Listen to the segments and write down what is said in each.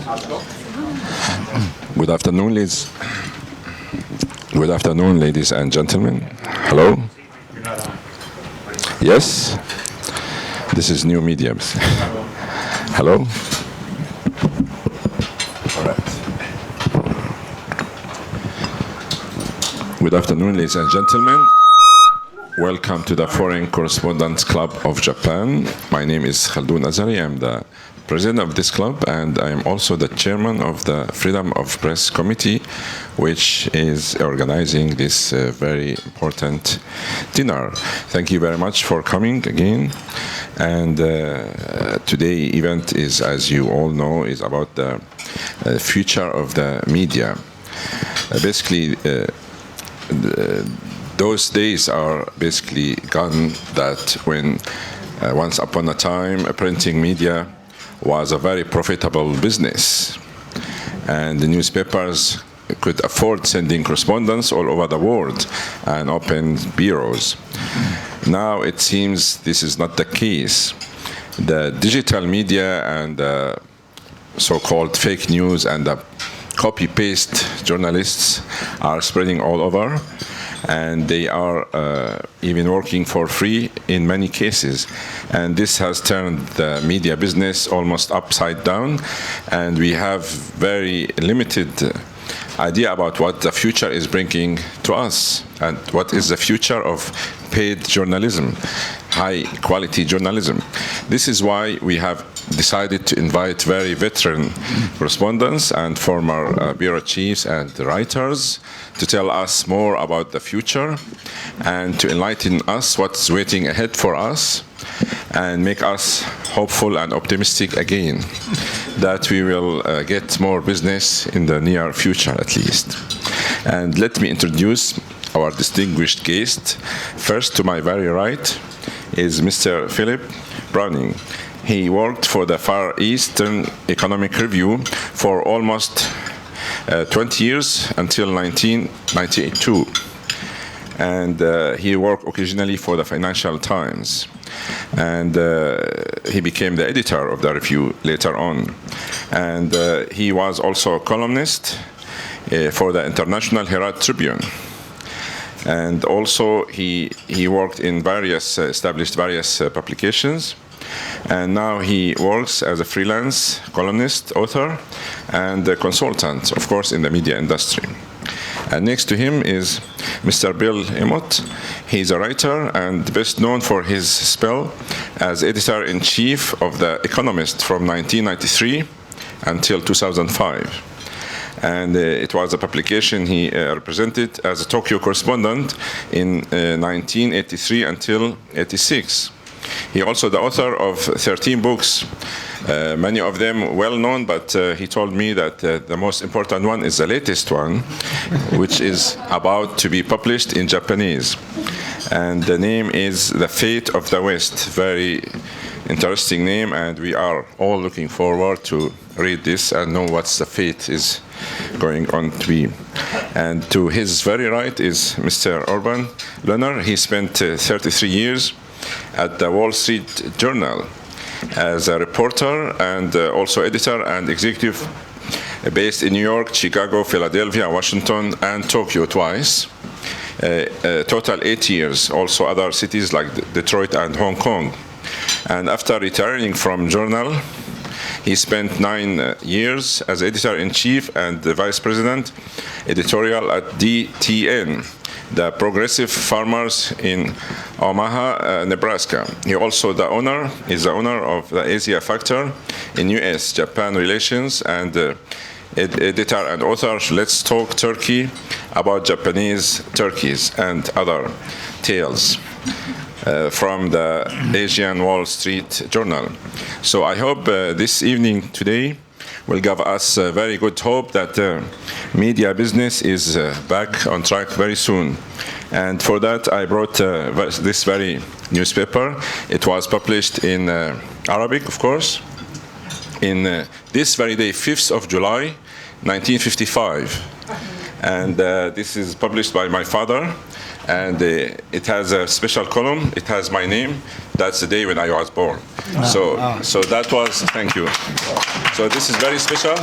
Good afternoon, ladies. Good afternoon, ladies and gentlemen. Hello. Yes. This is new media. Hello. All right. Good afternoon, ladies and gentlemen. Welcome to the Foreign Correspondents Club of Japan. My name is Khaldoun Azari. I'm the president of this club, and I am also the chairman of the Freedom of Press Committee, which is organizing this very important dinner. Thank you very much for coming again. And today's event is, as you all know, is about the future of the media. Basically, those days are basically gone, that when once upon a time printing media was a very profitable business, and the newspapers could afford sending correspondents all over the world and open bureaus. Now it seems this is not the case. The digital media and the so-called fake news and the copy-paste journalists are spreading all over, and they are even working for free in many cases. And this has turned the media business almost upside down, and we have very limited idea about what the future is bringing to us, and what is the future of paid journalism, high-quality journalism. This is why we have decided to invite very veteran correspondents and former bureau chiefs and writers to tell us more about the future and to enlighten us what's waiting ahead for us and make us hopeful and optimistic again that we will get more business in the near future at least. And let me introduce our distinguished guest. First, to my very right is Mr. Philip Bowring. He worked for the Far Eastern Economic Review for almost 20 years until 1992. And he worked occasionally for the Financial Times. And he became the editor of the review later on. And he was also a columnist for the International Herald Tribune. And also he worked in established various publications. And now he works as a freelance columnist, author, and a consultant, of course, in the media industry. And next to him is Mr. Bill Emmott. He's a writer and best known for his spell as editor-in-chief of The Economist from 1993 until 2005. And it was a publication he represented as a Tokyo correspondent in 1983 until 86. He also the author of 13 books, many of them well known, but he told me that the most important one is the latest one, which is about to be published in Japanese. And the name is The Fate of the West. Very interesting name, and we are all looking forward to read this and know what's the fate is going on to be. And to his very right is Mr. Lehner. He spent 33 years at the Wall Street Journal as a reporter and also editor and executive based in New York, Chicago, Philadelphia, Washington, and Tokyo twice. Total 8 years, also other cities like Detroit and Hong Kong. And after retiring from Journal, he spent 9 years as editor-in-chief and the vice president editorial at DTN, the Progressive Farmers in Omaha, Nebraska. He also is the owner of the Asia Factor in U.S.-Japan relations and editor and author Let's Talk Turkey, about Japanese turkeys and other tales from the Asian Wall Street Journal. So I hope this evening today will give us very good hope that media business is back on track very soon. And for that, I brought this very newspaper. It was published in Arabic, of course, in this very day, 5th of July, 1955. And this is published by my father. And it has a special column. It has my name, that's the day when I was born. So that was, thank you. So this is very special.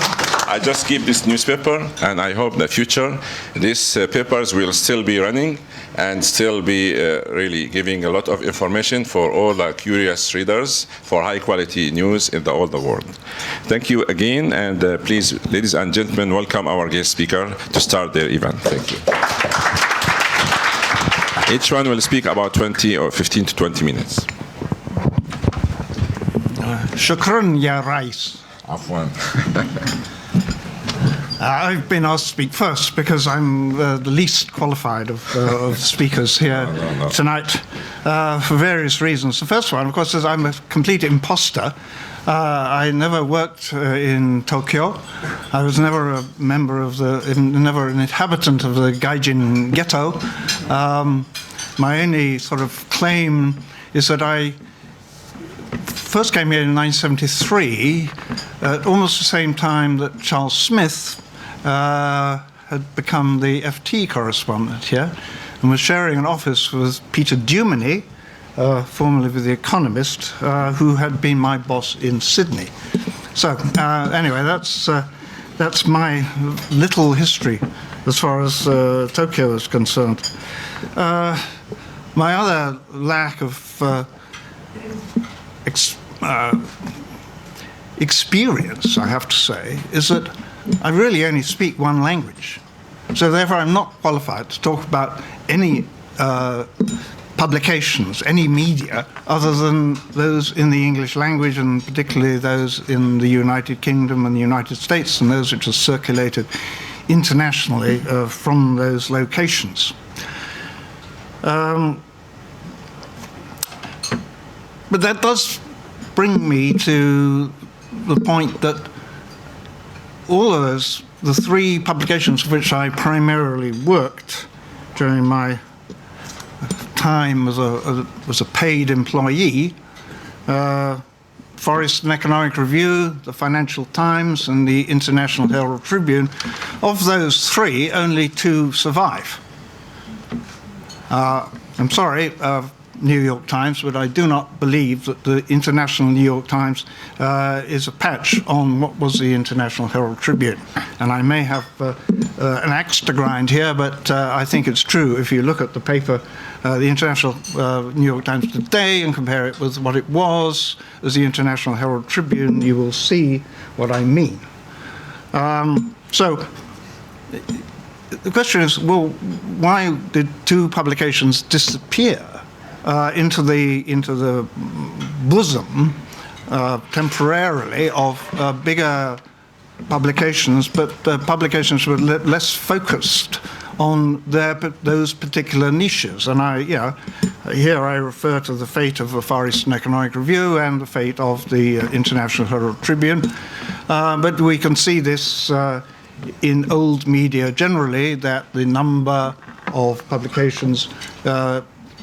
I just keep this newspaper, and I hope in the future these papers will still be running and still be really giving a lot of information for all the curious readers for high quality news in all the world. Thank you again, and please, ladies and gentlemen, welcome our guest speaker to start their event. Thank you. Each one will speak about 20 or 15 to 20 minutes. Shukran, Ya Rais. Afwan. I've been asked to speak first because I'm the least qualified of speakers here tonight for various reasons. The first one, of course, is I'm a complete imposter. I never worked in Tokyo. I was never a member of never an inhabitant of the Gaijin ghetto. My only sort of claim is that I first came here in 1973, at almost the same time that Charles Smith had become the FT correspondent here, and was sharing an office with Peter Duminy, formerly with The Economist, who had been my boss in Sydney. So anyway, that's my little history as far as Tokyo is concerned. My other lack of experience, I have to say, is that I really only speak one language. So therefore I'm not qualified to talk about any publications, any media, other than those in the English language, and particularly those in the United Kingdom and the United States, and those which are circulated internationally from those locations. But that does bring me to the point that all of those, the three publications which I primarily worked during my time as a paid employee, Forest and Economic Review, the Financial Times, and the International Herald Tribune, of those three, only two survive. I'm sorry, New York Times, but I do not believe that the International New York Times is a patch on what was the International Herald Tribune. And I may have an axe to grind here, but I think it's true. If you look at the paper, the International New York Times today, and compare it with what it was as the International Herald Tribune, you will see what I mean. So the question is, well, why did two publications disappear into the bosom temporarily of bigger publications, but publications were less focused on those particular niches? And here I refer to the fate of the Far Eastern Economic Review and the fate of the International Herald Tribune. But we can see this in old media generally, that the number of publications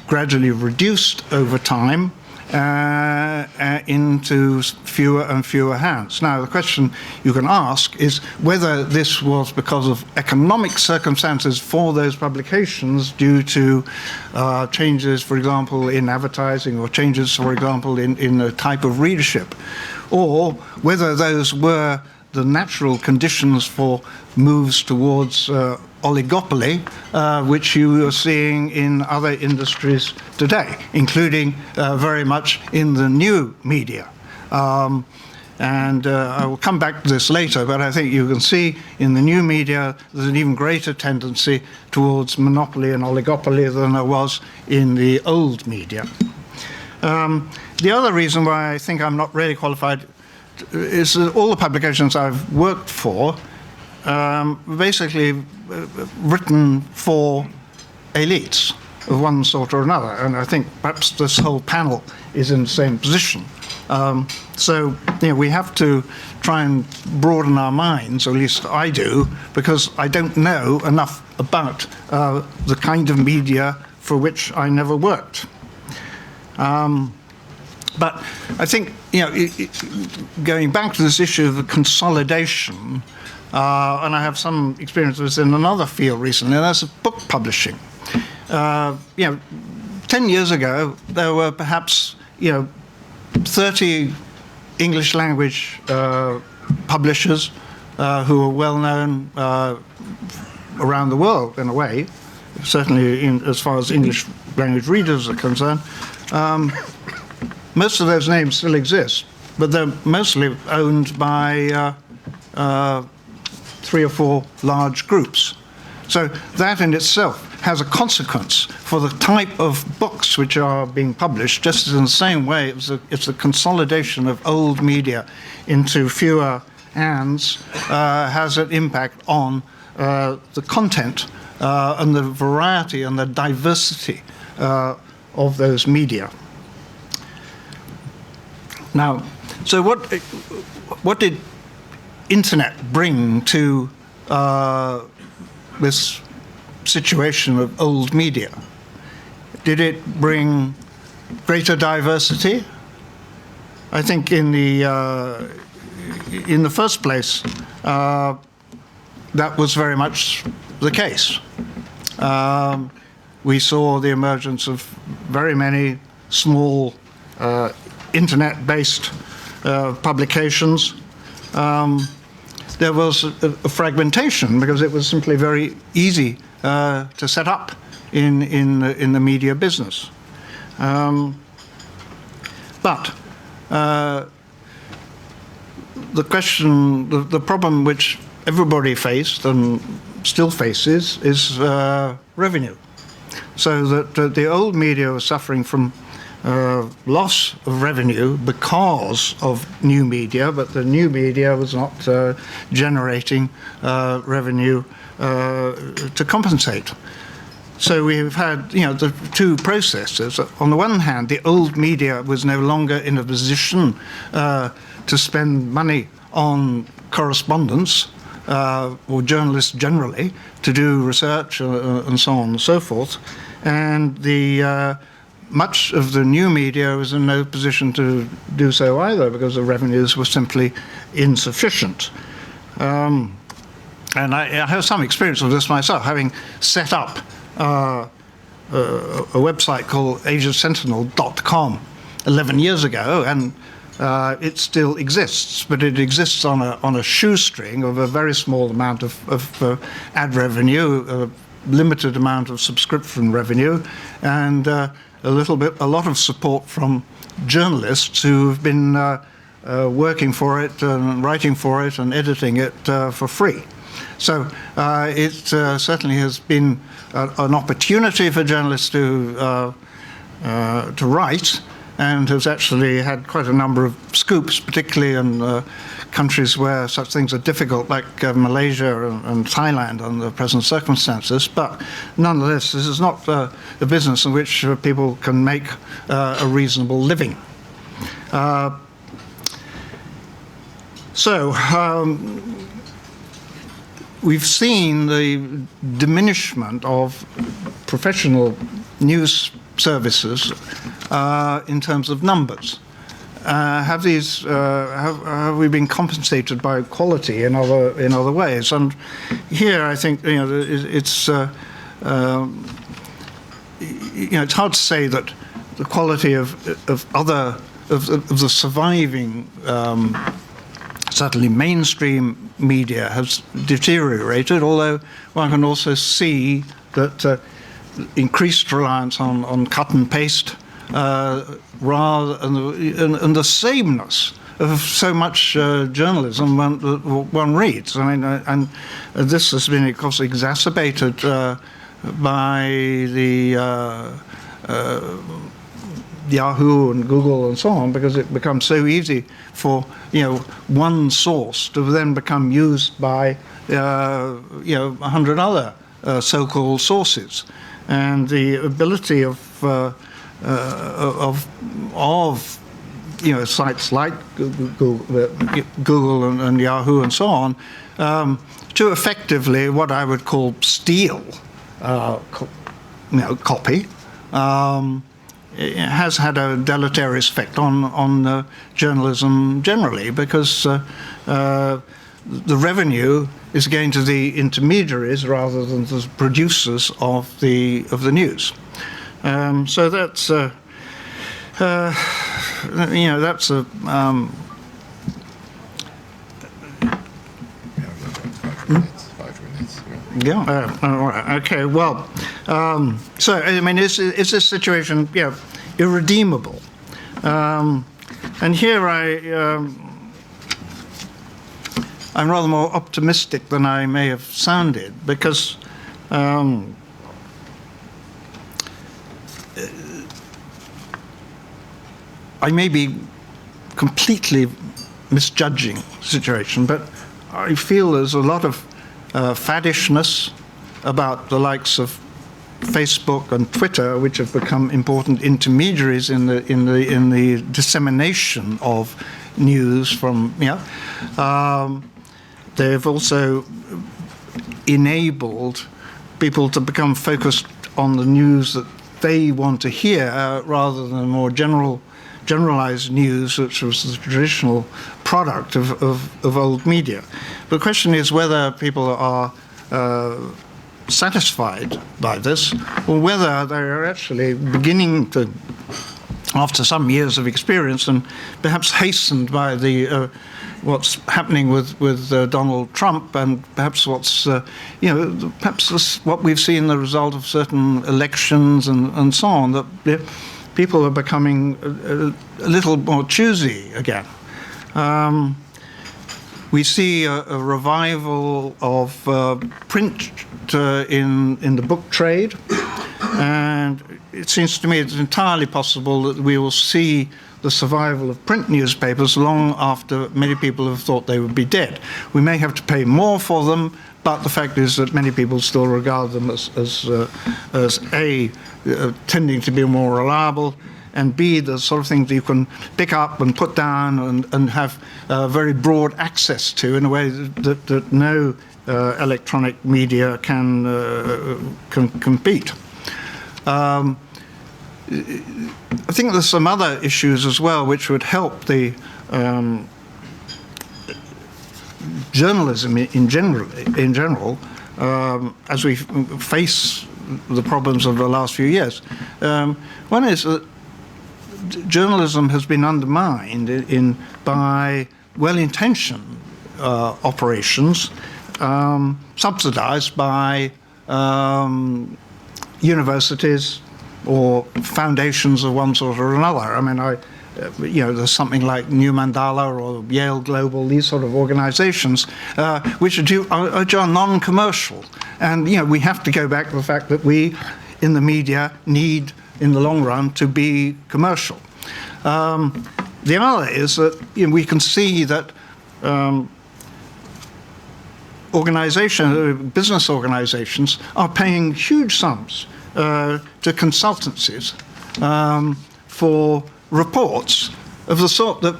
gradually reduced over time into fewer and fewer hands. Now, the question you can ask is whether this was because of economic circumstances for those publications due to changes, for example, in advertising, or changes, for example, in the type of readership, or whether those were the natural conditions for moves towards oligopoly, which you are seeing in other industries today, including very much in the new media. And I will come back to this later, but I think you can see in the new media there's an even greater tendency towards monopoly and oligopoly than there was in the old media. The other reason why I think I'm not really qualified is that all the publications I've worked for basically written for elites of one sort or another, and I think perhaps this whole panel is in the same position. So we have to try and broaden our minds, or at least I do, because I don't know enough about the kind of media for which I never worked. But I think, going back to this issue of the consolidation, and I have some experience with this in another field recently, and that's book publishing. 10 years ago, there were perhaps 30 English language publishers who are well known around the world in a way, certainly as far as English language readers are concerned. Most of those names still exist, but they're mostly owned by 3 or 4 large groups. So that in itself has a consequence for the type of books which are being published, just in the same way it's a consolidation of old media into fewer hands has an impact on the content and the variety and the diversity of those media. Now, so what did internet bring to this situation of old media? Did it bring greater diversity? I think in the first place, that was very much the case. We saw the emergence of very many small internet-based publications. There was a fragmentation because it was simply very easy to set up in the media business. But the question, the problem which everybody faced and still faces is revenue. So that the old media was suffering from loss of revenue because of new media, but the new media was not generating revenue to compensate. So we've had, the two processes. On the one hand, the old media was no longer in a position to spend money on correspondence or journalists generally to do research and so on and so forth, and much of the new media was in no position to do so either because the revenues were simply insufficient. And I have some experience of this myself, having set up a website called AsiaSentinel.com 11 years ago, and it still exists, but it exists on a shoestring of a very small amount of ad revenue, a limited amount of subscription revenue, and a lot of support from journalists who've been working for it and writing for it and editing it for free. So it certainly has been an opportunity for journalists to write, and has actually had quite a number of scoops, particularly in countries where such things are difficult, like Malaysia and Thailand under the present circumstances. But nonetheless, this is not a business in which people can make a reasonable living. We've seen the diminishment of professional news services in terms of numbers. Have we been compensated by quality in other ways? And here, I think it's it's hard to say that the quality of the surviving certainly mainstream media has deteriorated, although one can also see that increased reliance on cut and paste rather and the sameness of so much journalism one reads. I mean, and this has been, of course, exacerbated by the Yahoo and Google and so on, because it becomes so easy for one source to then become used by 100 other so-called sources, and the ability of sites like Google and Yahoo and so on to effectively what I would call steal copy. It has had a deleterious effect on journalism generally, because the revenue is going to the intermediaries rather than the producers of the news. So that's that's a. 5 minutes. Yeah. All right. Okay. Well, so I mean, is this situation, irredeemable? And here I'm rather more optimistic than I may have sounded, because I may be completely misjudging the situation, but I feel there's a lot of faddishness about the likes of Facebook and Twitter, which have become important intermediaries in the dissemination of news from. They've also enabled people to become focused on the news that they want to hear, rather than more generalized news, which was the traditional product of old media. But the question is whether people are satisfied by this, or whether they are actually beginning to, after some years of experience, and perhaps hastened by the what's happening with Donald Trump, and perhaps what's what we've seen the result of certain elections and so on, that people are becoming a little more choosy again. We see a revival of print in the book trade, and it seems to me it's entirely possible that we will see the survival of print newspapers long after many people have thought they would be dead. We may have to pay more for them, but the fact is that many people still regard them as tending to be more reliable, and B, the sort of things that you can pick up and put down and have very broad access to in a way that no electronic media can compete. I think there's some other issues as well which would help the journalism in general, as we face the problems of the last few years. One is that journalism has been undermined by well-intentioned operations, subsidized by universities or foundations of one sort or another. I mean, there's something like New Mandala or Yale Global, these sort of organizations, which are non-commercial. And, we have to go back to the fact that we, in the media, need, in the long run, to be commercial. The other is that we can see that business organizations are paying huge sums to consultancies for reports of the sort that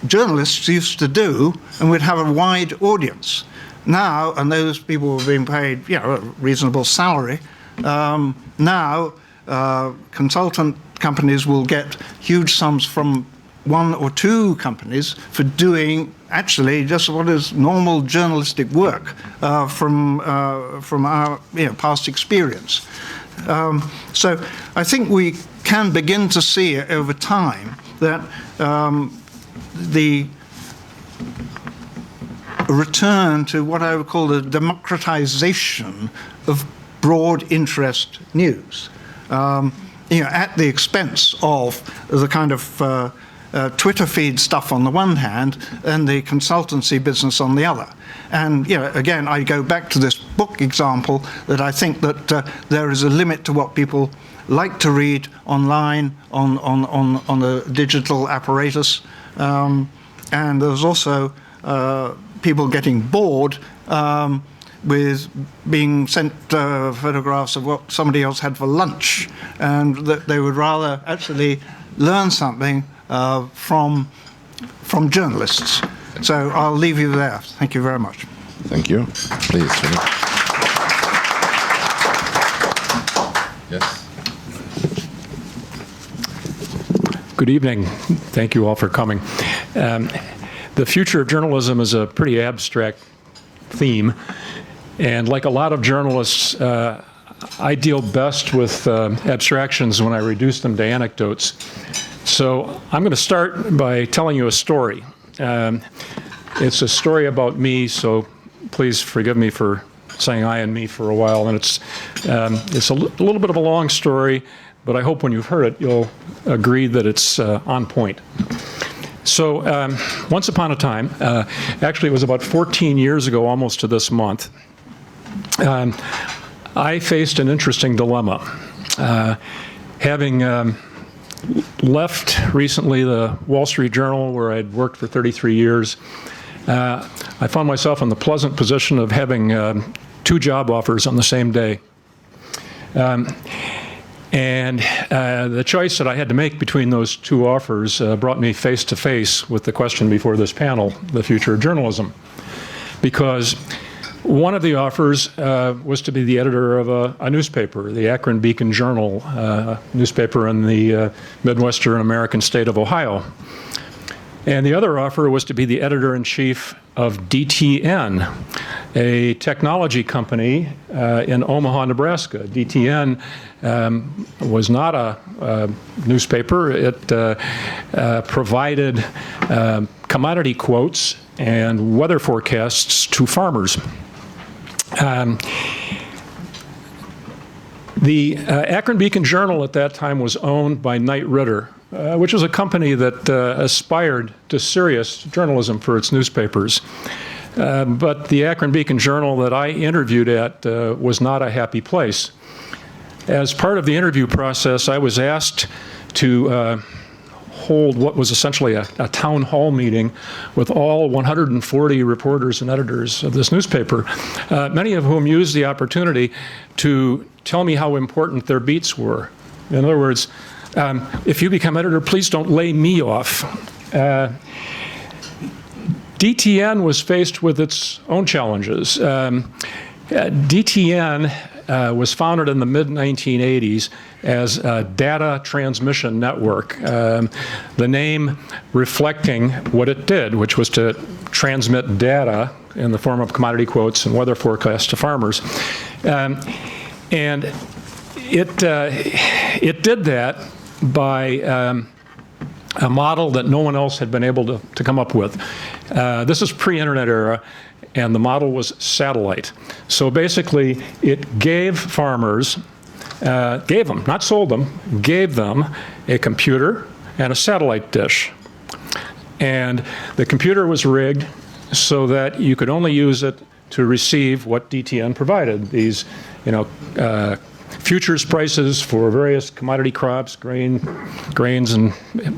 journalists used to do and would have a wide audience. Now, and those people were being paid a reasonable salary, now consultant companies will get huge sums from one or two companies for doing actually just what is normal journalistic work from our past experience. So I think we can begin to see over time that the return to what I would call the democratization of broad interest news, at the expense of the kind of Twitter feed stuff on the one hand and the consultancy business on the other. And again, I go back to this book example, that I think that there is a limit to what people like to read online on the digital apparatus, and there's also people getting bored with being sent photographs of what somebody else had for lunch, and that they would rather actually learn something from journalists. So I'll leave you there. Thank you very much. Thank you. Please. Yes. Good evening. Thank you all for coming. The future of journalism is a pretty abstract theme, and like a lot of journalists, I deal best with abstractions when I reduce them to anecdotes. So I'm going to start by telling you a story. It's a story about me, so please forgive me for saying I and me for a while. And it's a little bit of a long story, but I hope when you've heard it, you'll agree that it's on point. So once upon a time, actually it was about 14 years ago, almost to this month, I faced an interesting dilemma. Having left recently the Wall Street Journal, where I'd worked for 33 years, I found myself in the pleasant position of having 2 job offers on the same day. And the choice that I had to make between those 2 offers brought me face to face with the question before this panel, the future of journalism. Because one of the offers was to be the editor of a newspaper, the Akron Beacon Journal, newspaper in the Midwestern American state of Ohio. And the other offer was to be the editor-in-chief of DTN, a technology company in Omaha, Nebraska. DTN was not a newspaper. It provided commodity quotes and weather forecasts to farmers. The Akron Beacon Journal at that time was owned by Knight Ridder, which was a company that aspired to serious journalism for its newspapers. But the Akron Beacon Journal that I interviewed at was not a happy place. As part of the interview process, I was asked to hold what was essentially a town hall meeting with all 140 reporters and editors of this newspaper, many of whom used the opportunity to tell me how important their beats were. In other words, if you become editor, please don't lay me off. DTN was faced with its own challenges. DTN was founded in the mid-1980s as a data transmission network, the name reflecting what it did, which was to transmit data in the form of commodity quotes and weather forecasts to farmers. And it did that by a model that no one else had been able to come up with. This is pre-internet era, and the model was satellite. So basically, it gave farmers, gave them, not sold them, gave them a computer and a satellite dish. And the computer was rigged so that you could only use it to receive what DTN provided, these, futures prices for various commodity crops, grains and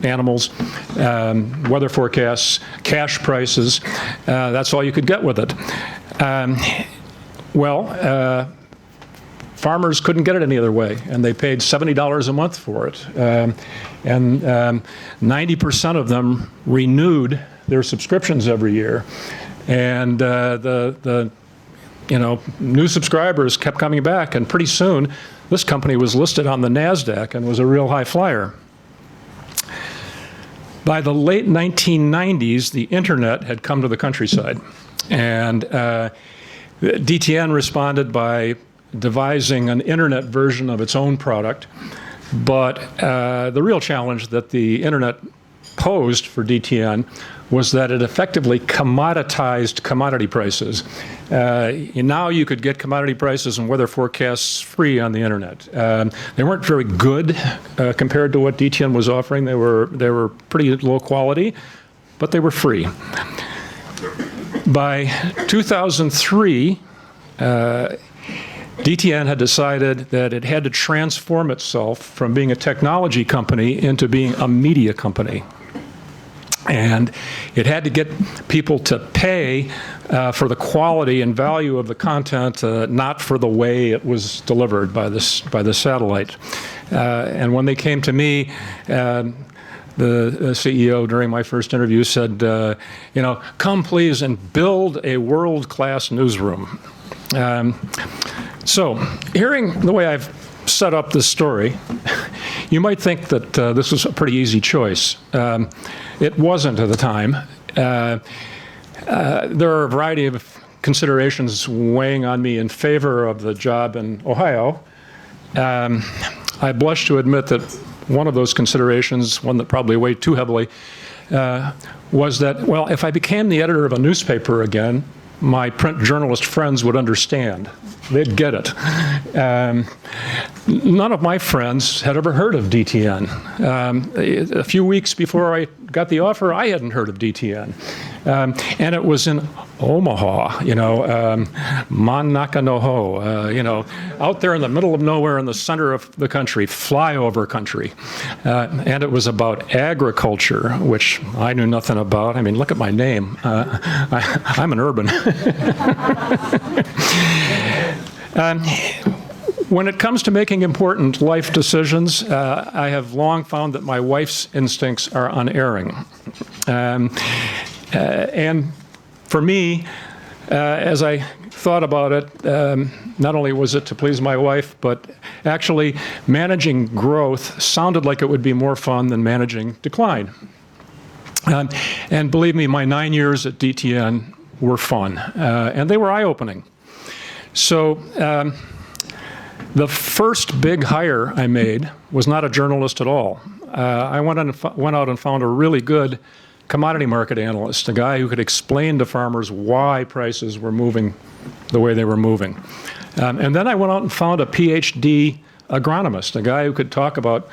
animals, weather forecasts, cash prices. That's all you could get with it. Farmers couldn't get it any other way, and they paid $70 a month for it. And 90% of them renewed their subscriptions every year. And new subscribers kept coming back, and pretty soon this company was listed on the NASDAQ and was a real high flyer. By the late 1990s, the internet had come to the countryside, and DTN responded by devising an internet version of its own product. But the real challenge that the internet posed for DTN was that it effectively commoditized commodity prices. Now you could get commodity prices and weather forecasts free on the internet. They weren't very good compared to what DTN was offering. They were pretty low quality, but they were free. By 2003, DTN had decided that it had to transform itself from being a technology company into being a media company. And it had to get people to pay for the quality and value of the content, not for the way it was delivered by the satellite. And when they came to me, the CEO during my first interview said, come please and build a world-class newsroom. So, hearing the way I've set up this story, you might think that this was a pretty easy choice. It wasn't at the time. There are a variety of considerations weighing on me in favor of the job in Ohio. I blush to admit that one of those considerations, one that probably weighed too heavily, was that, well, if I became the editor of a newspaper again, my print journalist friends would understand. They'd get it. None of my friends had ever heard of DTN. A few weeks before I got the offer, I hadn't heard of DTN. And it was in Omaha, Manakanoho, out there in the middle of nowhere in the center of the country, flyover country. And it was about agriculture, which I knew nothing about. I mean, look at my name. I'm an urban. When it comes to making important life decisions, I have long found that my wife's instincts are unerring. And for me, as I thought about it, not only was it to please my wife, but actually managing growth sounded like it would be more fun than managing decline. And believe me, my 9 years at DTN were fun, and they were eye-opening. So the first big hire I made was not a journalist at all. I went out and found a really good commodity market analyst, a guy who could explain to farmers why prices were moving the way they were moving. And then I went out and found a PhD agronomist, a guy who could talk about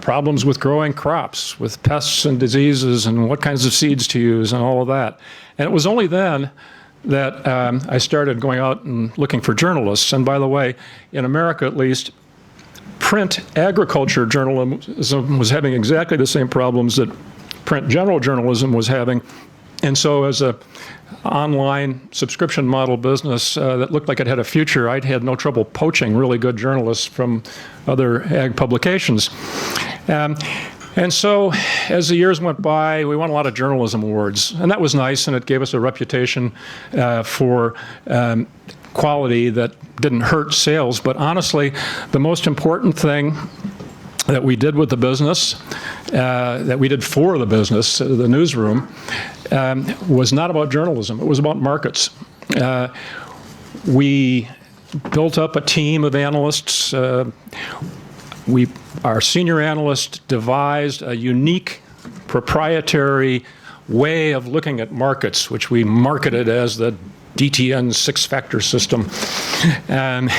problems with growing crops, with pests and diseases and what kinds of seeds to use and all of that. And it was only then that I started going out and looking for journalists. And by the way, in America at least, print agriculture journalism was having exactly the same problems that print general journalism was having. And so as a online subscription model business that looked like it had a future, I'd had no trouble poaching really good journalists from other ag publications. And so as the years went by, we won a lot of journalism awards, and that was nice, and it gave us a reputation for quality that didn't hurt sales. But honestly, the most important thing that we did with the business, that we did for the business, the newsroom, was not about journalism. It was about markets. We built up a team of analysts. Our senior analyst devised a unique proprietary way of looking at markets, which we marketed as the DTN six-factor system. At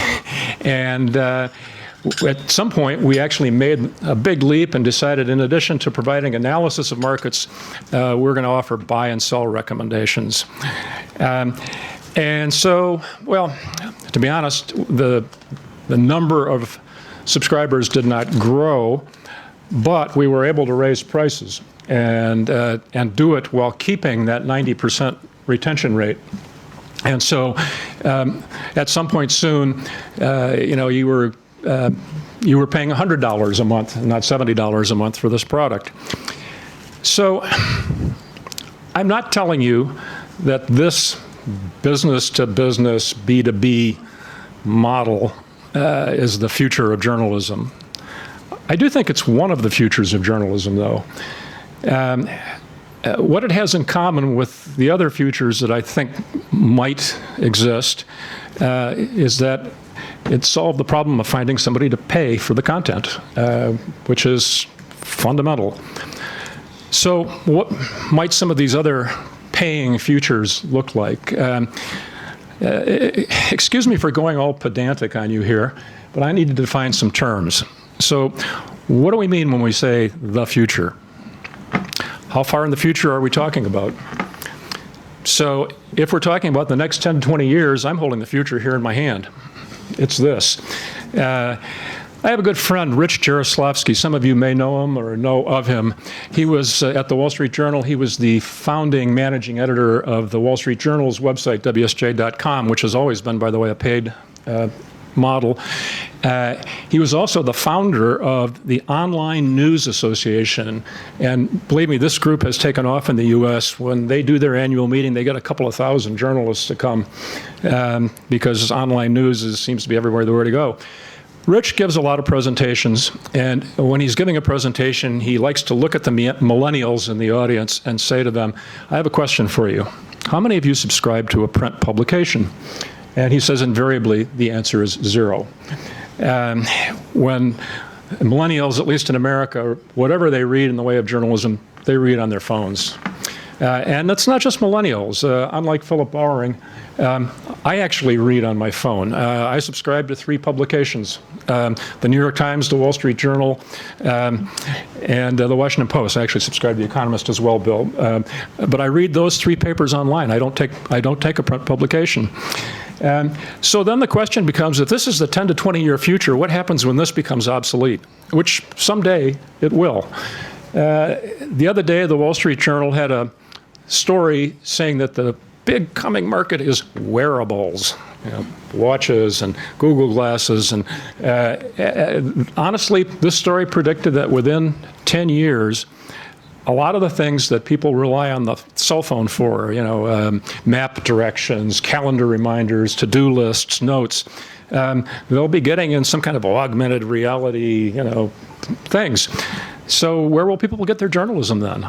some point, we actually made a big leap and decided, in addition to providing analysis of markets, we're going to offer buy and sell recommendations. And so, well, to be honest, the number of subscribers did not grow, but we were able to raise prices and do it while keeping that 90% retention rate. And so, at some point soon, you were paying $100 a month, not $70 a month for this product. So I'm not telling you that this business-to-business, B2B model is the future of journalism. I do think it's one of the futures of journalism, though. What it has in common with the other futures that I think might exist is that it solved the problem of finding somebody to pay for the content, which is fundamental. So what might some of these other paying futures look like? Excuse me for going all pedantic on you here, but I need to define some terms. So what do we mean when we say the future? How far in the future are we talking about? So if we're talking about the next 10 to 20 years, I'm holding the future here in my hand. It's this. I have a good friend, Rich Jaroslavsky. Some of you may know him or know of him. He was at the Wall Street Journal. He was the founding managing editor of the Wall Street Journal's website, WSJ.com, which has always been, by the way, a paid model. He was also the founder of the Online News Association. And believe me, this group has taken off in the US. When they do their annual meeting, they get a couple of thousand journalists to come because online news seems to be everywhere to go. Rich gives a lot of presentations, and when he's giving a presentation, he likes to look at the millennials in the audience and say to them, I have a question for you. How many of you subscribe to a print publication? And he says invariably the answer is 0. When millennials, at least in America, whatever they read in the way of journalism, they read on their phones. And it's not just millennials. Unlike Philip Bowring, I actually read on my phone. I subscribe to 3 publications, the New York Times, the Wall Street Journal, and the Washington Post. I actually subscribe to The Economist as well, Bill. But I read those 3 papers online. I don't take a print publication. So then the question becomes, if this is the 10 to 20 year future, what happens when this becomes obsolete? Which someday it will. The other day, the Wall Street Journal had a story saying that the big coming market is wearables, watches and Google glasses. And honestly, this story predicted that within 10 years, a lot of the things that people rely on the cell phone for, map directions, calendar reminders, to-do lists, notes, they'll be getting in some kind of augmented reality, things. So where will people get their journalism then?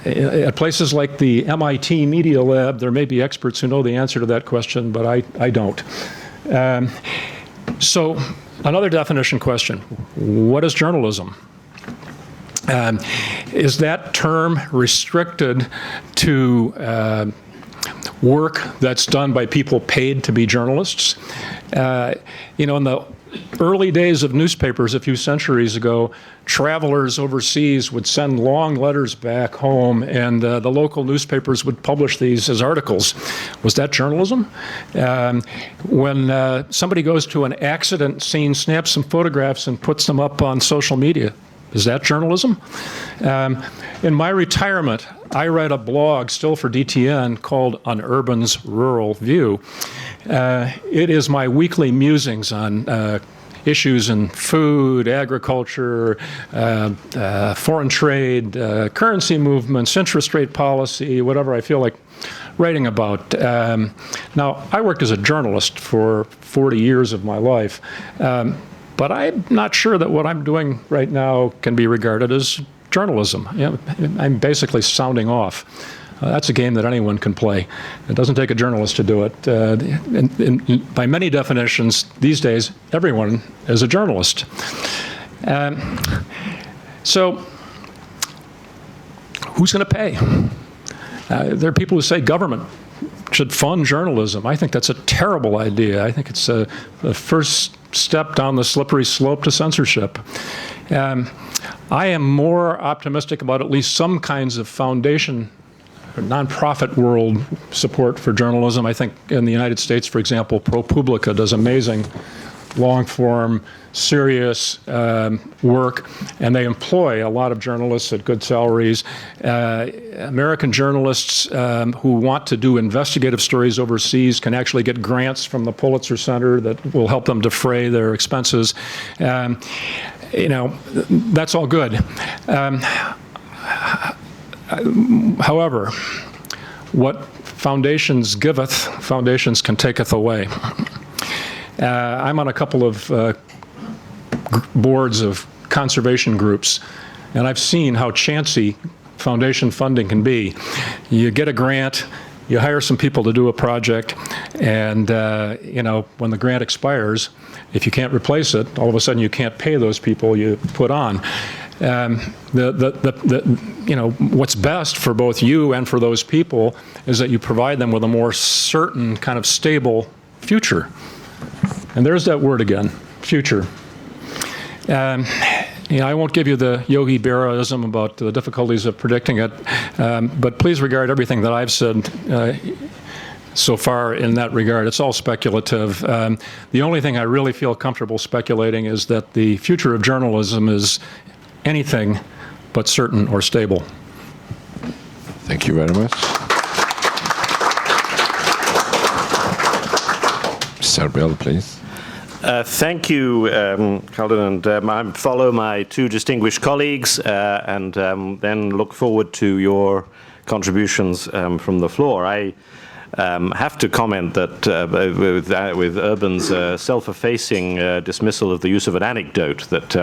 At places like the MIT Media Lab, there may be experts who know the answer to that question, but I don't. So another definition question, what is journalism? Is that term restricted to work that's done by people paid to be journalists? In the early days of newspapers a few centuries ago, travelers overseas would send long letters back home, and the local newspapers would publish these as articles. Was that journalism? When somebody goes to an accident scene, snaps some photographs and puts them up on social media, is that journalism? In my retirement, I write a blog still for DTN called An Urban's Rural View. It is my weekly musings on issues in food, agriculture, foreign trade, currency movements, interest rate policy, whatever I feel like writing about. Now, I worked as a journalist for 40 years of my life, but I'm not sure that what I'm doing right now can be regarded as journalism. I'm basically sounding off. That's a game that anyone can play. It doesn't take a journalist to do it. By many definitions, these days, everyone is a journalist. So, who's going to pay? There are people who say government should fund journalism. I think that's a terrible idea. I think it's the first step down the slippery slope to censorship. I am more optimistic about at least some kinds of foundation or nonprofit world support for journalism. I think in the United States, for example, ProPublica does amazing long-form, serious work, and they employ a lot of journalists at good salaries. American journalists who want to do investigative stories overseas can actually get grants from the Pulitzer Center that will help them defray their expenses. That's all good. However, what foundations giveth, foundations can taketh away. I'm on a couple of boards of conservation groups, and I've seen how chancy foundation funding can be. You get a grant, you hire some people to do a project, and when the grant expires, if you can't replace it, all of a sudden you can't pay those people you put on. What's best for both you and for those people is that you provide them with a more certain kind of stable future. And there's that word again, future. I won't give you the Yogi Berraism about the difficulties of predicting it, but please regard everything that I've said so far in that regard. It's all speculative. The only thing I really feel comfortable speculating is that the future of journalism is anything but certain or stable. Thank you very much. Mr. Bill, please. Thank you, Calden, and I follow my 2 distinguished colleagues and then look forward to your contributions from the floor. I have to comment that with Urban's self-effacing dismissal of the use of an anecdote, that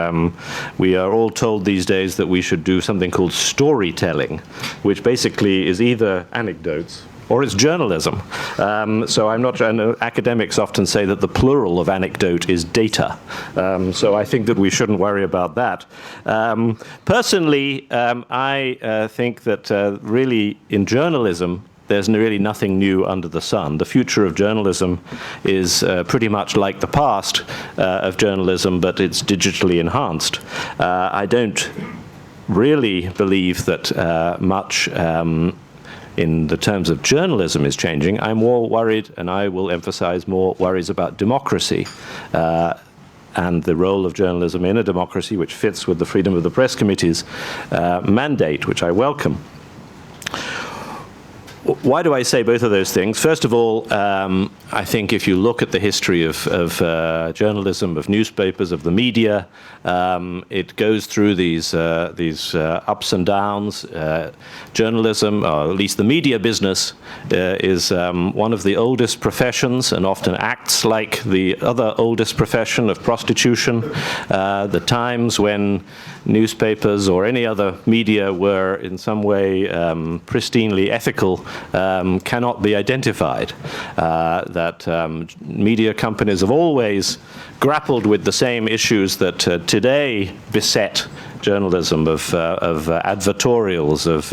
we are all told these days that we should do something called storytelling, which basically is either anecdotes or it's journalism. So I'm not, I know academics often say that the plural of anecdote is data. So I think that we shouldn't worry about that. Personally, I think that really in journalism, there's really nothing new under the sun. The future of journalism is pretty much like the past of journalism, but it's digitally enhanced. I don't really believe that much in the terms of journalism is changing. I'm more worried, and I will emphasize more worries about democracy and the role of journalism in a democracy, which fits with the Freedom of the Press Committee's mandate, which I welcome. Why do I say both of those things? First of all, I think if you look at the history of journalism, of newspapers, of the media, it goes through these ups and downs. Journalism, or at least the media business, is one of the oldest professions and often acts like the other oldest profession of prostitution. The times when newspapers or any other media were in some way pristinely ethical cannot be identified. That media companies have always grappled with the same issues that today beset journalism of advertorials, of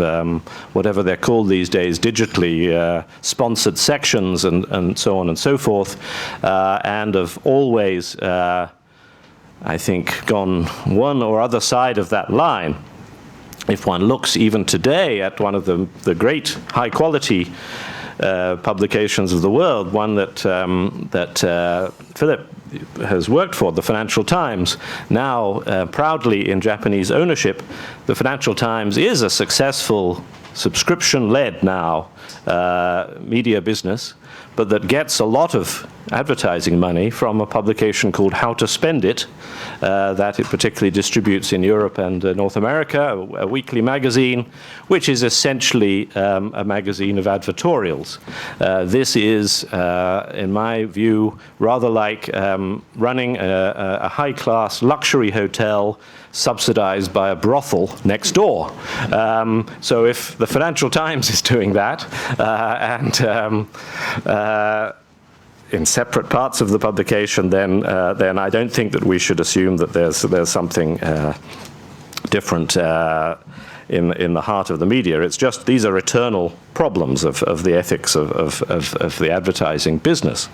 whatever they're called these days, digitally sponsored sections and so on and so forth, and of always, I think, gone one or other side of that line. If one looks even today at one of the great high-quality publications of the world, one that Philip has worked for, the Financial Times, now proudly in Japanese ownership, the Financial Times is a successful subscription-led now media business, but that gets a lot of advertising money from a publication called How to Spend It, that it particularly distributes in Europe and North America, a weekly magazine, which is essentially a magazine of advertorials. This is, in my view, rather like running a high-class luxury hotel subsidized by a brothel next door. So if the Financial Times is doing that, in separate parts of the publication, then I don't think that we should assume that there's something different in the heart of the media. It's just these are eternal problems of the ethics of the advertising business.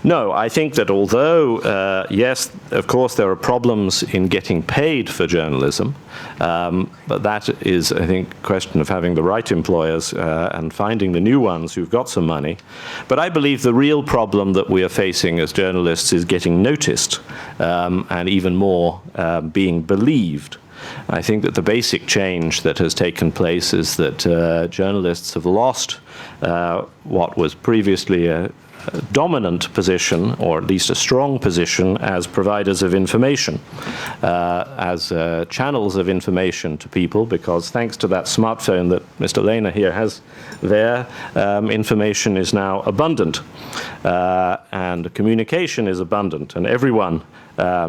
No, I think that although, yes, of course, there are problems in getting paid for journalism, but that is, I think, a question of having the right employers and finding the new ones who've got some money. But I believe the real problem that we are facing as journalists is getting noticed and even more being believed. I think that the basic change that has taken place is that journalists have lost what was previously a dominant position, or at least a strong position, as providers of information, as channels of information to people, because thanks to that smartphone that Mr. Lehner here has there, information is now abundant, and communication is abundant, and everyone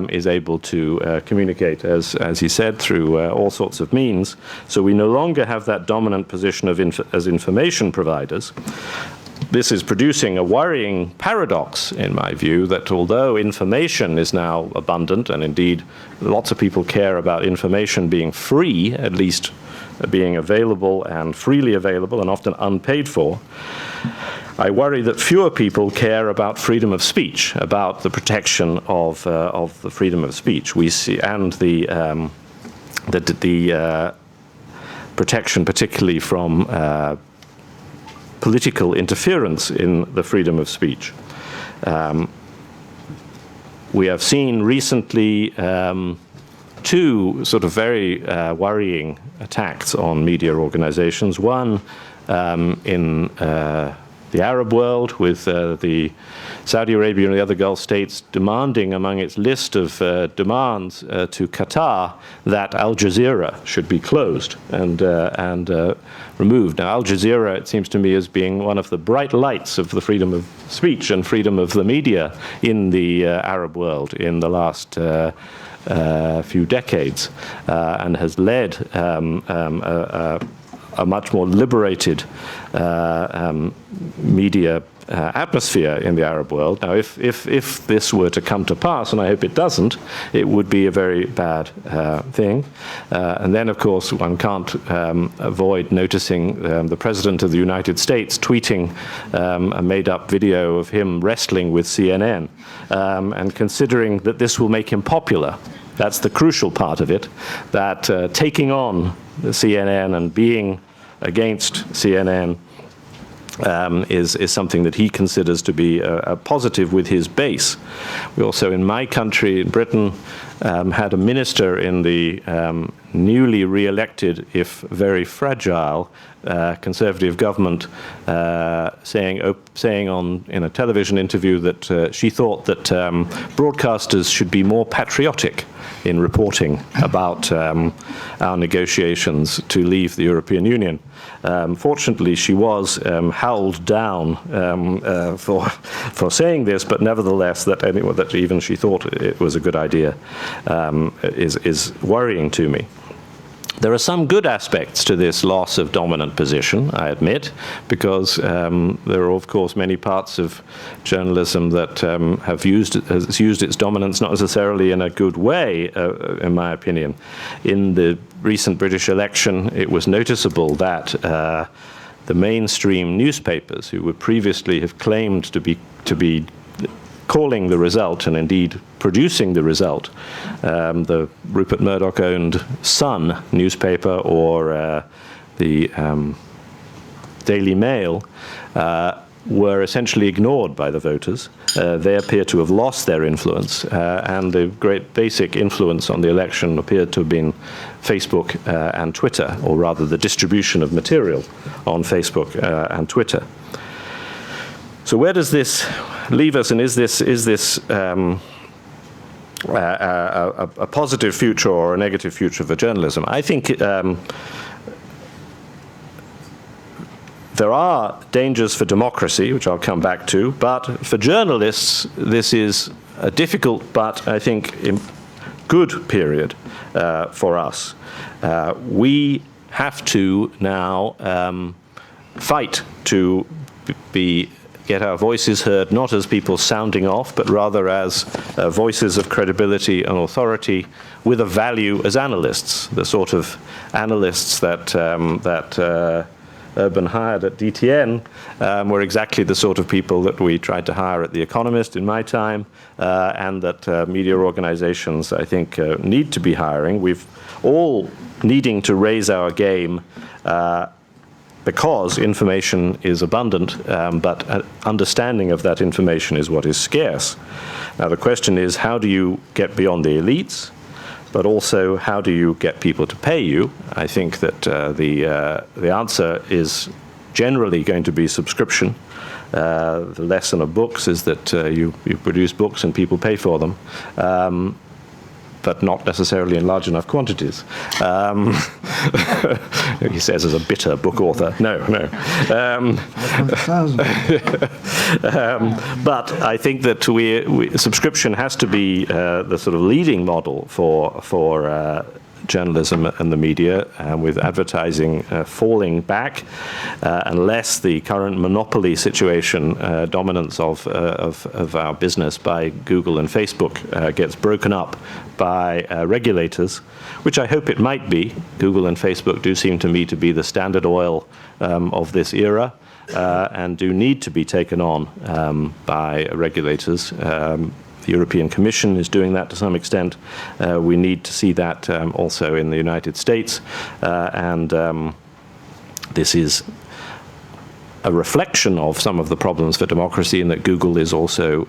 is able to communicate, as he said, through all sorts of means. So we no longer have that dominant position of as information providers. This is producing a worrying paradox, in my view, that although information is now abundant, and indeed lots of people care about information being free, at least being available and freely available and often unpaid for, I worry that fewer people care about freedom of speech, about the protection of the freedom of speech. We see, and the protection particularly from political interference in the freedom of speech. We have seen recently two sort of very worrying attacks on media organizations. One in the Arab world, with the Saudi Arabia and the other Gulf states demanding among its list of demands to Qatar that Al Jazeera should be closed and removed. Now, Al Jazeera, it seems to me, as being one of the bright lights of the freedom of speech and freedom of the media in the Arab world in the last few decades, and has led a much more liberated media atmosphere in the Arab world. Now, if this were to come to pass, and I hope it doesn't, it would be a very bad thing. And then, of course, one can't avoid noticing the President of the United States tweeting a made-up video of him wrestling with CNN, and considering that this will make him popular. That's the crucial part of it, that taking on the CNN and being against CNN is something that he considers to be a positive with his base. We also, in my country, in Britain, had a minister in the newly re-elected, if very fragile, Conservative government saying in a television interview that she thought that broadcasters should be more patriotic in reporting about our negotiations to leave the European Union. Fortunately, she was howled down for saying this, but nevertheless, that even she thought it was a good idea is worrying to me. There are some good aspects to this loss of dominant position, I admit, because there are, of course, many parts of journalism that has used its dominance not necessarily in a good way, in my opinion. In the recent British election, it was noticeable that the mainstream newspapers, who would previously have claimed to be calling the result and indeed producing the result, the Rupert Murdoch-owned Sun newspaper or the Daily Mail, were essentially ignored by the voters. They appear to have lost their influence, and the great basic influence on the election appeared to have been Facebook and Twitter, or rather the distribution of material on Facebook and Twitter. So where does this leave us, and is this a positive future or a negative future for journalism? I think there are dangers for democracy, which I'll come back to, but for journalists, this is a difficult but, I think, good period for us. We have to now fight to get our voices heard, not as people sounding off, but rather as voices of credibility and authority with a value as analysts, the sort of analysts that Urban hired at DTN were exactly the sort of people that we tried to hire at The Economist in my time, and that media organizations, I think, need to be hiring. We've all needing to raise our game because information is abundant, but understanding of that information is what is scarce. Now the question is, how do you get beyond the elites, but also how do you get people to pay you? I think that the answer is generally going to be subscription. The lesson of books is that you produce books and people pay for them. But not necessarily in large enough quantities. He says as a bitter book author. No. But I think that subscription has to be the sort of leading model for journalism and the media, with advertising falling back, unless the current monopoly situation, dominance of our business by Google and Facebook gets broken up by regulators, which I hope it might be. Google and Facebook do seem to me to be the Standard Oil of this era, and do need to be taken on by regulators. The European Commission is doing that to some extent. We need to see that also in the United States. And this is a reflection of some of the problems for democracy, in that Google is also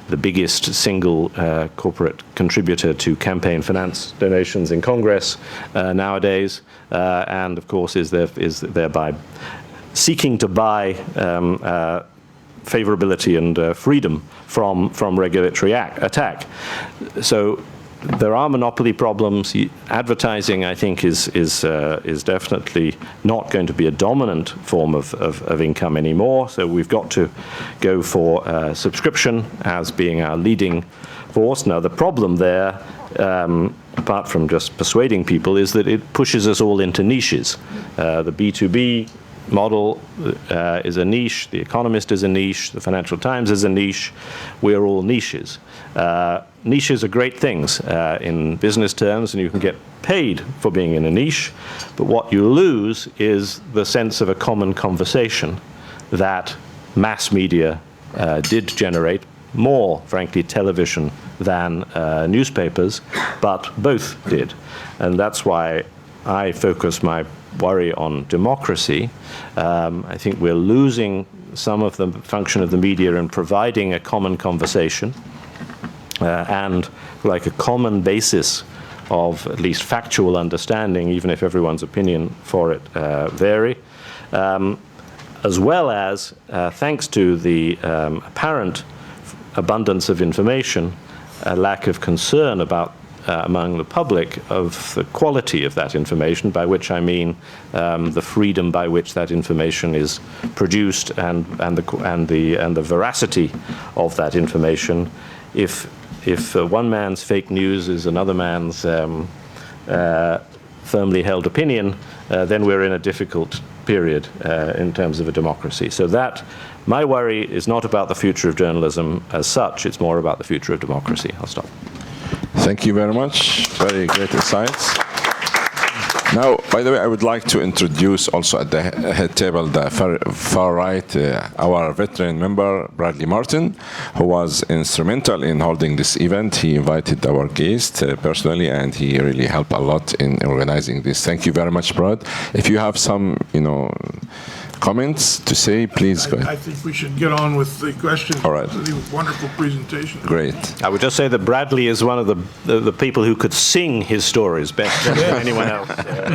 the biggest single corporate contributor to campaign finance donations in Congress nowadays, and of course is thereby seeking to buy favorability and freedom from regulatory attack. So there are monopoly problems. Advertising, I think, is definitely not going to be a dominant form of income anymore. So we've got to go for subscription as being our leading force. Now, the problem there, apart from just persuading people, is that it pushes us all into niches. The B2B model is a niche, The Economist is a niche, the Financial Times is a niche. We're all niches. Niches are great things in business terms, and you can get paid for being in a niche, but what you lose is the sense of a common conversation that mass media did generate, more, frankly, television than newspapers, but both did. And that's why I focus my worry on democracy. I think we're losing some of the function of the media in providing a common conversation and like a common basis of at least factual understanding, even if everyone's opinion for it vary, as well as, thanks to the apparent abundance of information, a lack of concern about among the public of the quality of that information, by which I mean the freedom by which that information is produced and the veracity of that information. If one man's fake news is another man's firmly held opinion, then we're in a difficult period in terms of a democracy. So that, my worry is not about the future of journalism as such, it's more about the future of democracy. I'll stop. Thank you very much. Very great insights. Now, by the way, I would like to introduce also at the head table, the far right, our veteran member, Bradley Martin, who was instrumental in holding this event. He invited our guest personally, and he really helped a lot in organizing this. Thank you very much, Brad. If you have some, comments to say, please go ahead. I think we should get on with the questions. All right. The wonderful presentation. Great. I would just say that Bradley is one of the people who could sing his stories better than anyone else I've ever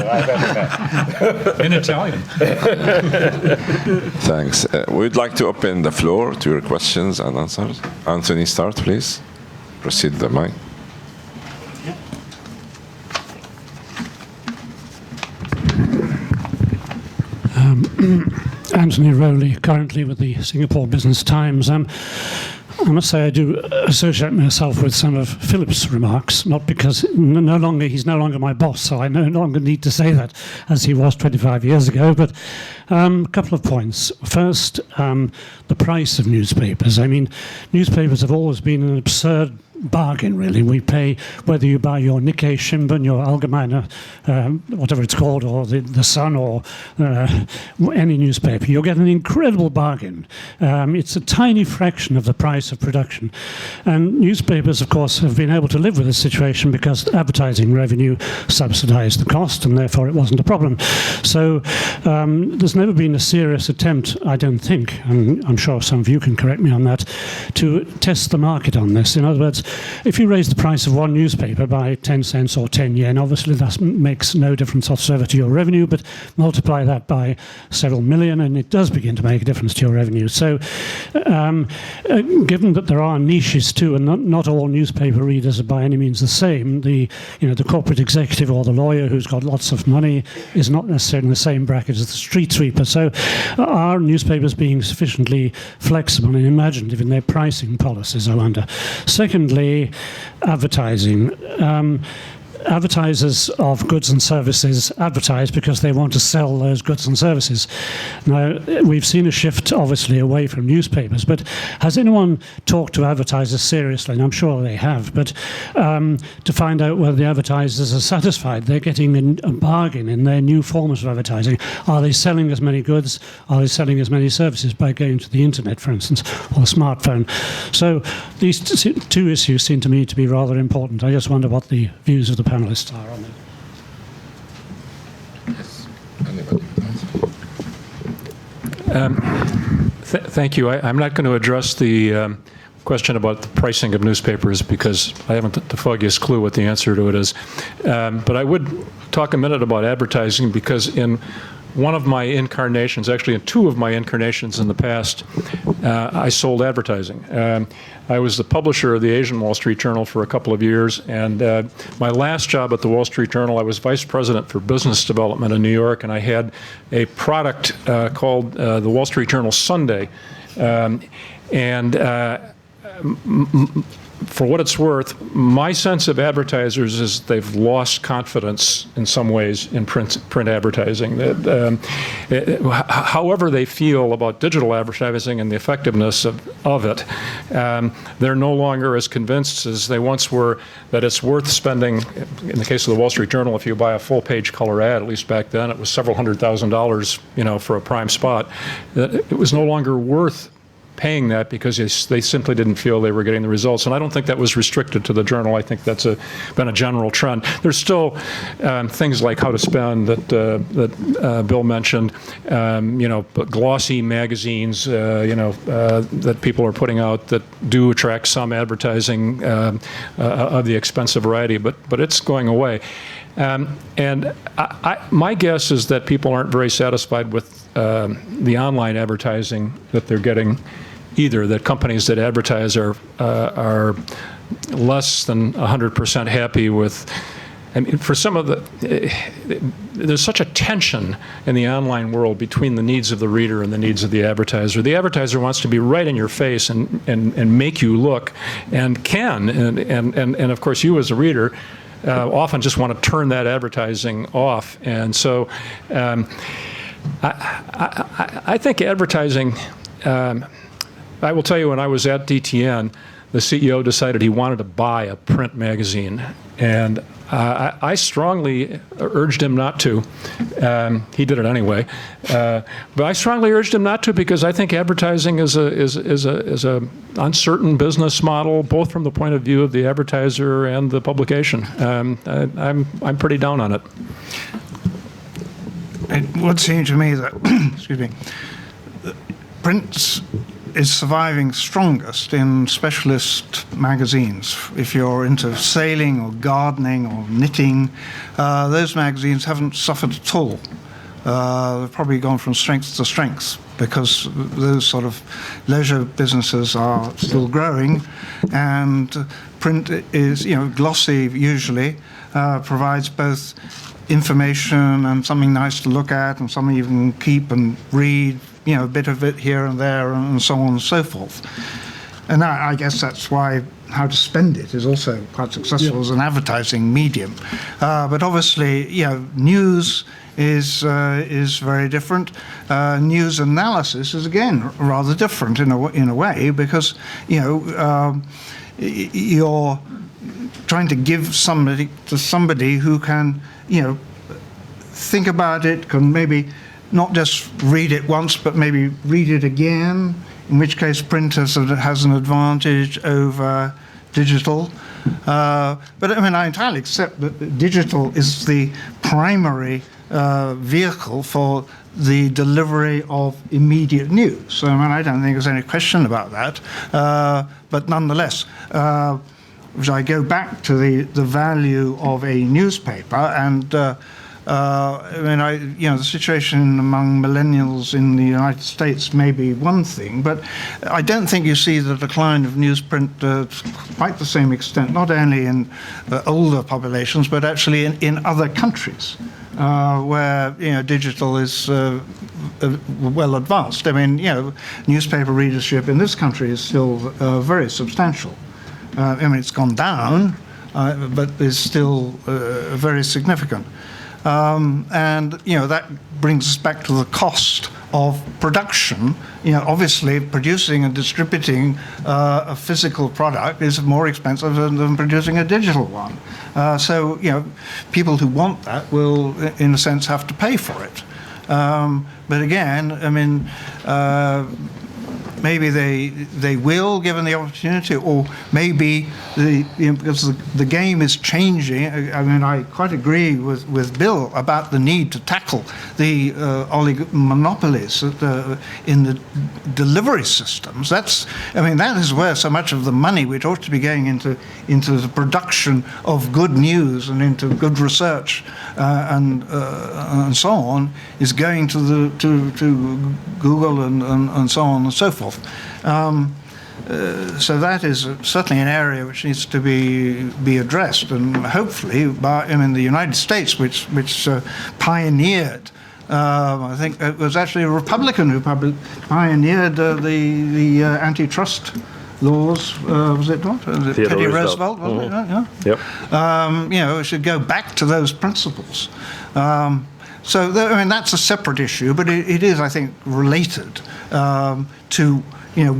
met. In Italian. Thanks. We'd like to open the floor to your questions and answers. Anthony, start, please. Proceed the mic. Anthony Rowley, currently with the Singapore Business Times. I must say I do associate myself with some of Philip's remarks, not because he's no longer my boss, so I no longer need to say that as he was 25 years ago, but a couple of points. First, the price of newspapers. I mean, newspapers have always been an absurd bargain, really. We pay, whether you buy your Nikkei Shimbun, your Allgemeine, whatever it's called, or the Sun, or any newspaper, you'll get an incredible bargain. It's a tiny fraction of the price of production. And newspapers, of course, have been able to live with this situation because advertising revenue subsidized the cost, and therefore it wasn't a problem. So there's never been a serious attempt, I don't think, and I'm sure some of you can correct me on that, to test the market on this. In other words, if you raise the price of one newspaper by 10 cents or 10 yen, obviously that makes no difference whatsoever to your revenue, but multiply that by several million and it does begin to make a difference to your revenue. So given that there are niches too, and not all newspaper readers are by any means the same, the corporate executive or the lawyer who's got lots of money is not necessarily in the same bracket as the street sweeper. So are newspapers being sufficiently flexible and imaginative in their pricing policies, I wonder? Secondly, advertising. Advertisers of goods and services advertise because they want to sell those goods and services. Now, we've seen a shift, obviously, away from newspapers, but has anyone talked to advertisers seriously? And I'm sure they have, but to find out whether the advertisers are satisfied, they're getting a bargain in their new forms of advertising. Are they selling as many goods? Are they selling as many services by going to the internet, for instance, or a smartphone? So these two issues seem to me to be rather important. I just wonder what the views of the panelists are on it. Yes. Anybody? Thank you. I'm not going to address the question about the pricing of newspapers because I haven't the foggiest clue what the answer to it is. But I would talk a minute about advertising because in one of my incarnations, actually in two of my incarnations in the past, I sold advertising. I was the publisher of the Asian Wall Street Journal for a couple of years, and my last job at the Wall Street Journal, I was vice president for business development in New York, and I had a product called the Wall Street Journal Sunday. For what it's worth, my sense of advertisers is they've lost confidence in some ways in print advertising. However they feel about digital advertising and the effectiveness of it, they're no longer as convinced as they once were that it's worth spending. In the case of the Wall Street Journal, if you buy a full-page color ad, at least back then, it was several $100,000, for a prime spot. It was no longer worth paying that because they simply didn't feel they were getting the results. And I don't think that was restricted to the Journal. I think that's been a general trend. There's still things like How to Spend that Bill mentioned, glossy magazines, that people are putting out that do attract some advertising of the expensive variety, but it's going away. My guess is that people aren't very satisfied with the online advertising that they're getting either, that companies that advertise are less than 100% happy with. I mean, for some of there's such a tension in the online world between the needs of the reader and the needs of the advertiser. The advertiser wants to be right in your face and make you look, and can, and of course you as a reader often just want to turn that advertising off. And so I think advertising, I will tell you, when I was at DTN, the CEO decided he wanted to buy a print magazine, and I strongly urged him not to. He did it anyway, but I strongly urged him not to because I think advertising is a uncertain business model, both from the point of view of the advertiser and the publication. I'm pretty down on it. It would seem to me that, excuse me, print is surviving strongest in specialist magazines. If you're into sailing or gardening or knitting, those magazines haven't suffered at all. They've probably gone from strength to strength because those sort of leisure businesses are still growing, and print is, glossy usually, provides both information and something nice to look at and something you can keep and read, a bit of it here and there, and so on and so forth. And I guess that's why How to Spend It is also quite successful as an advertising medium. But obviously, news is very different. News analysis is again rather different in a way, because you're trying to give somebody who can think about it, can maybe not just read it once, but maybe read it again, in which case print has an advantage over digital. But I mean, I entirely accept that digital is the primary vehicle for the delivery of immediate news. I mean, I don't think there's any question about that. But nonetheless, as I go back to the value of a newspaper, and the situation among millennials in the United States may be one thing, but I don't think you see the decline of newsprint to quite the same extent, not only in older populations, but actually in other countries where digital is well advanced. I mean, newspaper readership in this country is still very substantial. It's gone down, but is still very significant. And that brings us back to the cost of production. Obviously, producing and distributing a physical product is more expensive than producing a digital one. So people who want that will, in a sense, have to pay for it. But again, I mean, maybe they will, given the opportunity, or maybe because the game is changing. I mean, I quite agree with Bill about the need to tackle the monopolies in the delivery systems. That is where so much of the money, which ought to be going into the production of good news and into good research and so on, is going to Google and so on and so forth. So that is certainly an area which needs to be addressed, and hopefully, the United States, which pioneered. I think it was actually a Republican who pioneered the antitrust laws. Was it not? Was it Teddy Roosevelt? Wasn't it? Yeah. Yep. We should go back to those principles. So that's a separate issue, but it is, I think, related to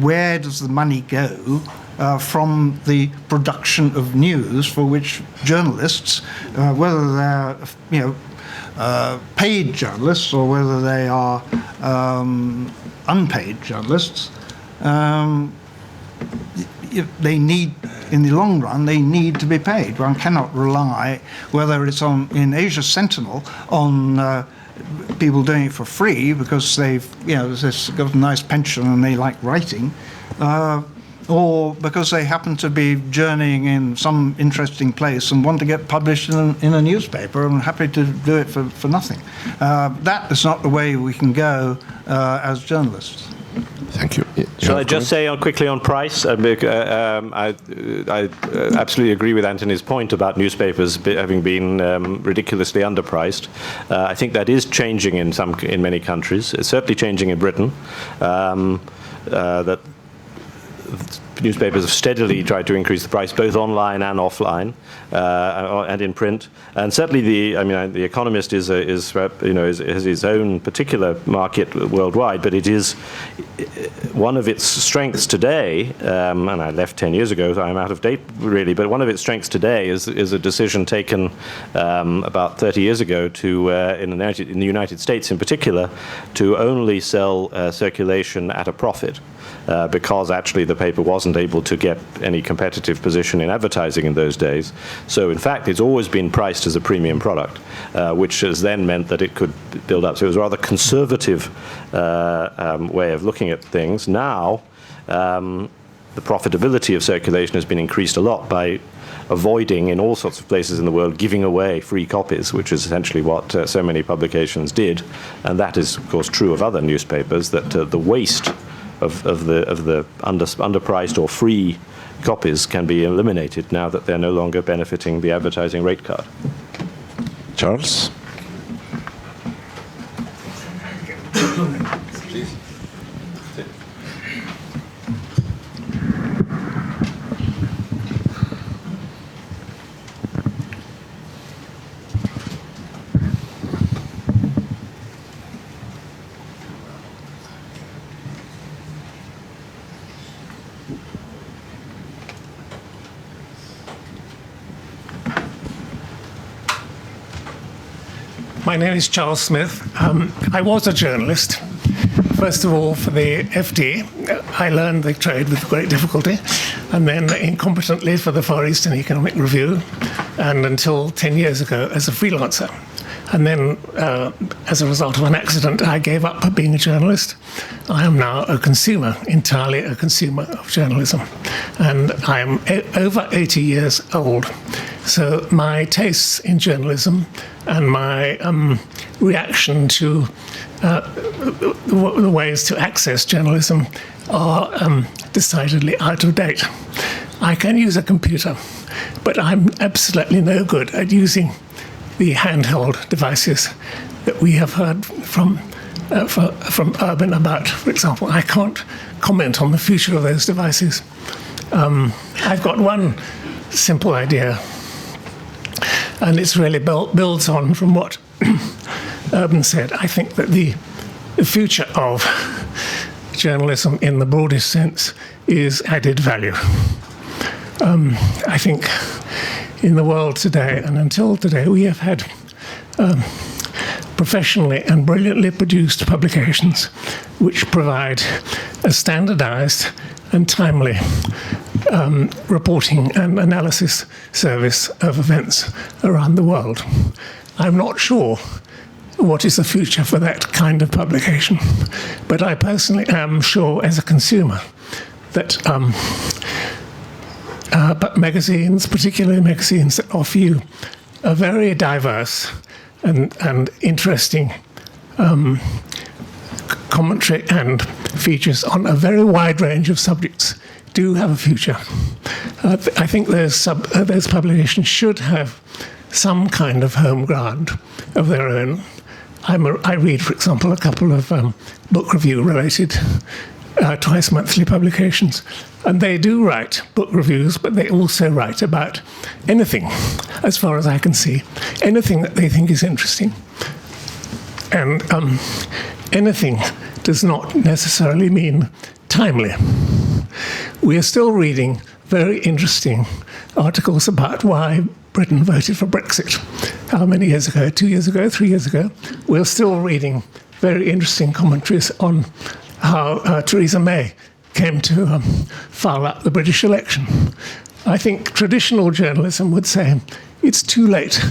where does the money go from the production of news, for which journalists, whether they're paid journalists or whether they are unpaid journalists, they need, in the long run, they need to be paid. One cannot rely, whether it's in Asia Sentinel, on people doing it for free because they've got a nice pension and they like writing, or because they happen to be journeying in some interesting place and want to get published in a newspaper and happy to do it for nothing. That is not the way we can go as journalists. Thank you. Shall I just say quickly on price? I absolutely agree with Anthony's point about newspapers having been ridiculously underpriced. I think that is changing in many countries. It's certainly changing in Britain. That newspapers have steadily tried to increase the price, both online and offline, and in print. And certainly, the Economist has its own particular market worldwide, but it is one of its strengths today. And I left 10 years ago, so I'm out of date really. But one of its strengths today is a decision taken about 30 years ago in the United States in particular, to only sell circulation at a profit. Because actually the paper wasn't able to get any competitive position in advertising in those days. So in fact, it's always been priced as a premium product, which has then meant that it could build up. So it was a rather conservative way of looking at things. Now, the profitability of circulation has been increased a lot by avoiding, in all sorts of places in the world, giving away free copies, which is essentially what so many publications did. And that is, of course, true of other newspapers, that the waste of the underpriced or free copies can be eliminated now that they're no longer benefiting the advertising rate card. Charles? My name is Charles Smith. I was a journalist. First of all, for the FT, I learned the trade with great difficulty, and then incompetently for the Far Eastern Economic Review, and until 10 years ago as a freelancer. And then, as a result of an accident, I gave up being a journalist. I am now a consumer, entirely a consumer of journalism. And I am over 80 years old. So my tastes in journalism and my reaction to the ways to access journalism are decidedly out of date. I can use a computer, but I'm absolutely no good at using the handheld devices that we have heard from Urban about. For example, I can't comment on the future of those devices. I've got one simple idea, and it's really builds on from what Urban said. I think that the future of journalism in the broadest sense is added value. I think in the world today, and until today, we have had professionally and brilliantly produced publications which provide a standardized and timely reporting and analysis service of events around the world. I'm not sure what is the future for that kind of publication, but I personally am sure as a consumer that but magazines, particularly magazines that offer you a very diverse and interesting commentary and features on a very wide range of subjects, do have a future. I think those publications should have some kind of home ground of their own. I read, for example, a couple of book review-related twice-monthly publications, and they do write book reviews, but they also write about anything, as far as I can see, anything that they think is interesting. And anything does not necessarily mean timely. We are still reading very interesting articles about why Britain voted for Brexit. How many years ago? 2 years ago? 3 years ago? We're still reading very interesting commentaries on how Theresa May came to foul up the British election. I think traditional journalism would say it's too late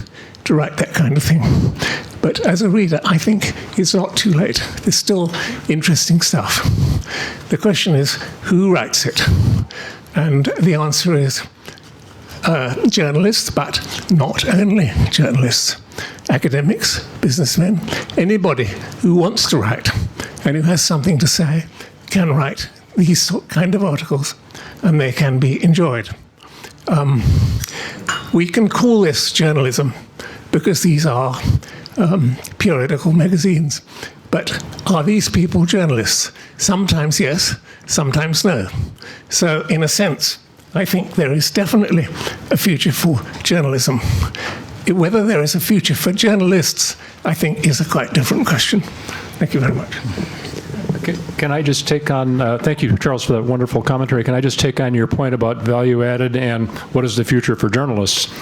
to write that kind of thing. But as a reader, I think it's not too late. There's still interesting stuff. The question is, who writes it? And the answer is journalists, but not only journalists. Academics, businessmen, anybody who wants to write and who has something to say can write these kind of articles, and they can be enjoyed. We can call this journalism because these are periodical magazines. But are these people journalists? Sometimes yes, sometimes no. So in a sense, I think there is definitely a future for journalism. Whether there is a future for journalists, I think, is a quite different question. Thank you very much. Can I just take on, thank you, Charles, for that wonderful commentary. Can I just take on your point about value added and what is the future for journalists?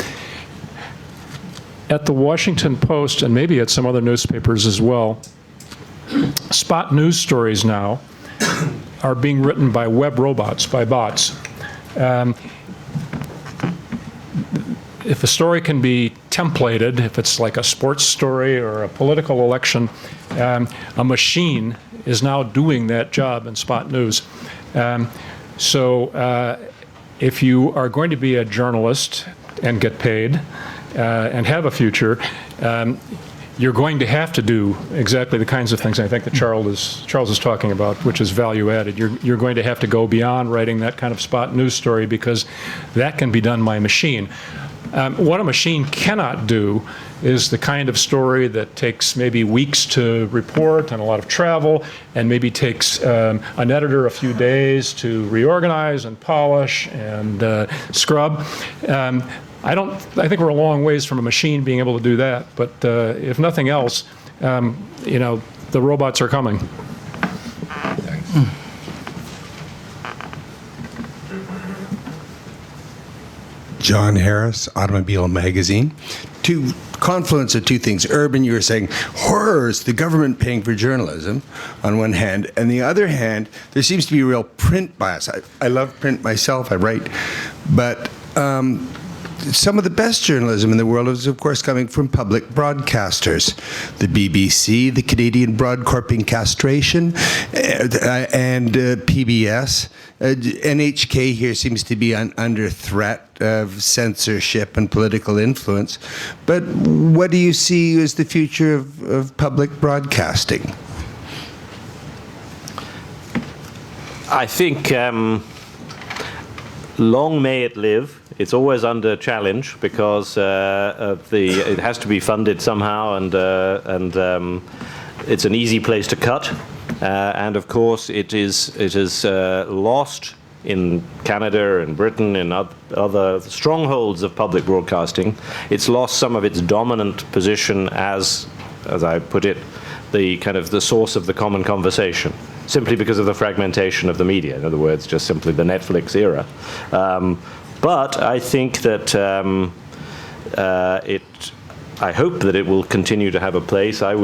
At the Washington Post, and maybe at some other newspapers as well, spot news stories now are being written by web robots, by bots. If a story can be templated, if it's like a sports story or a political election, a machine is now doing that job in spot news. So if you are going to be a journalist and get paid and have a future, you're going to have to do exactly the kinds of things I think that Charles is talking about, which is value added. You're going to have to go beyond writing that kind of spot news story because that can be done by machine. What a machine cannot do is the kind of story that takes maybe weeks to report and a lot of travel, and maybe takes an editor a few days to reorganize and polish and scrub. I think we're a long ways from a machine being able to do that, but if nothing else, you know, the robots are coming. John Harris, Automobile Magazine. Confluence of two things. Urban, you were saying, horrors, the government paying for journalism on one hand, and the other hand, there seems to be a real print bias. I love print myself, I write, but some of the best journalism in the world is, of course, coming from public broadcasters. The BBC, the Canadian Broadcasting Castration, and PBS. NHK here seems to be under threat of censorship and political influence. But what do you see as the future of public broadcasting? I think long may it live. It's always under challenge because it has to be funded somehow, and it's an easy place to cut. And of course, it is lost in Canada and Britain and other strongholds of public broadcasting. It's lost some of its dominant position as I put it, the source of the common conversation, simply because of the fragmentation of the media. In other words, just simply the Netflix era. But I think that I hope that it will continue to have a place. I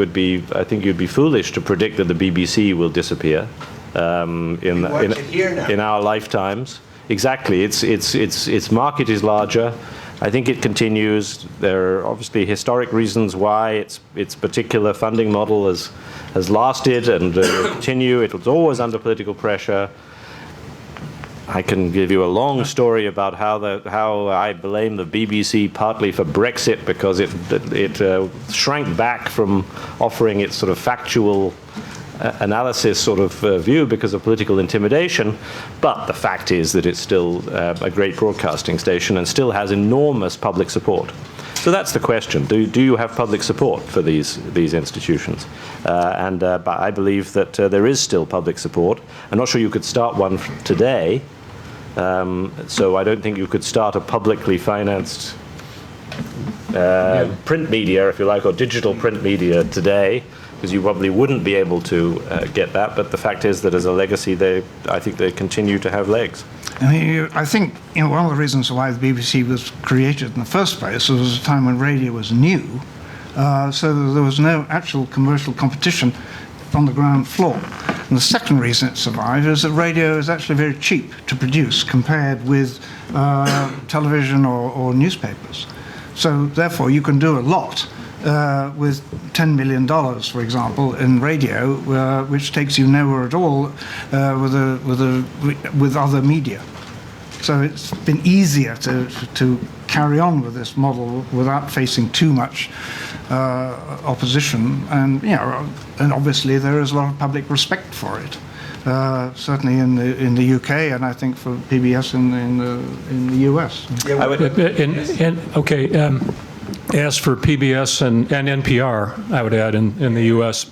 think you'd be foolish to predict that the BBC will disappear in our lifetimes. Exactly. Its market is larger. I think it continues. There are obviously historic reasons why its particular funding model has lasted and will continue. It was always under political pressure. I can give you a long story about how I blame the BBC partly for Brexit, because it shrank back from offering its sort of factual analysis sort of view because of political intimidation. But the fact is that it's still a great broadcasting station and still has enormous public support. So that's the question. Do you have public support for these institutions? But I believe that there is still public support. I'm not sure you could start one today. So I don't think you could start a publicly financed print media, if you like, or digital print media today, because you probably wouldn't be able to get that. But the fact is that as a legacy, I think they continue to have legs. I think one of the reasons why the BBC was created in the first place was a time when radio was new, so there was no actual commercial competition on the ground floor. And the second reason it survived is that radio is actually very cheap to produce compared with television or newspapers. So therefore you can do a lot with $10 million, for example, in radio, which takes you nowhere at all with other media. So it's been easier to carry on with this model without facing too much opposition, and and obviously there is a lot of public respect for it. Certainly in the UK, and I think for PBS in the US. As for PBS and NPR, I would add in the U.S.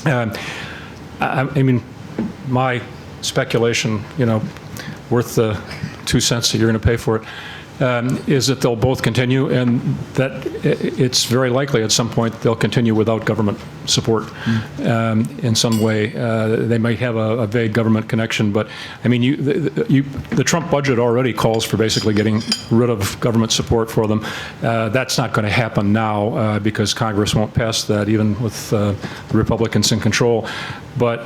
I mean, my speculation, worth the 2 cents that you're going to pay for it, is that they'll both continue, and that it's very likely at some point they'll continue without government support in some way. They might have a vague government connection, but I mean, the Trump budget already calls for basically getting rid of government support for them. That's not going to happen now because Congress won't pass that, even with the Republicans in control. But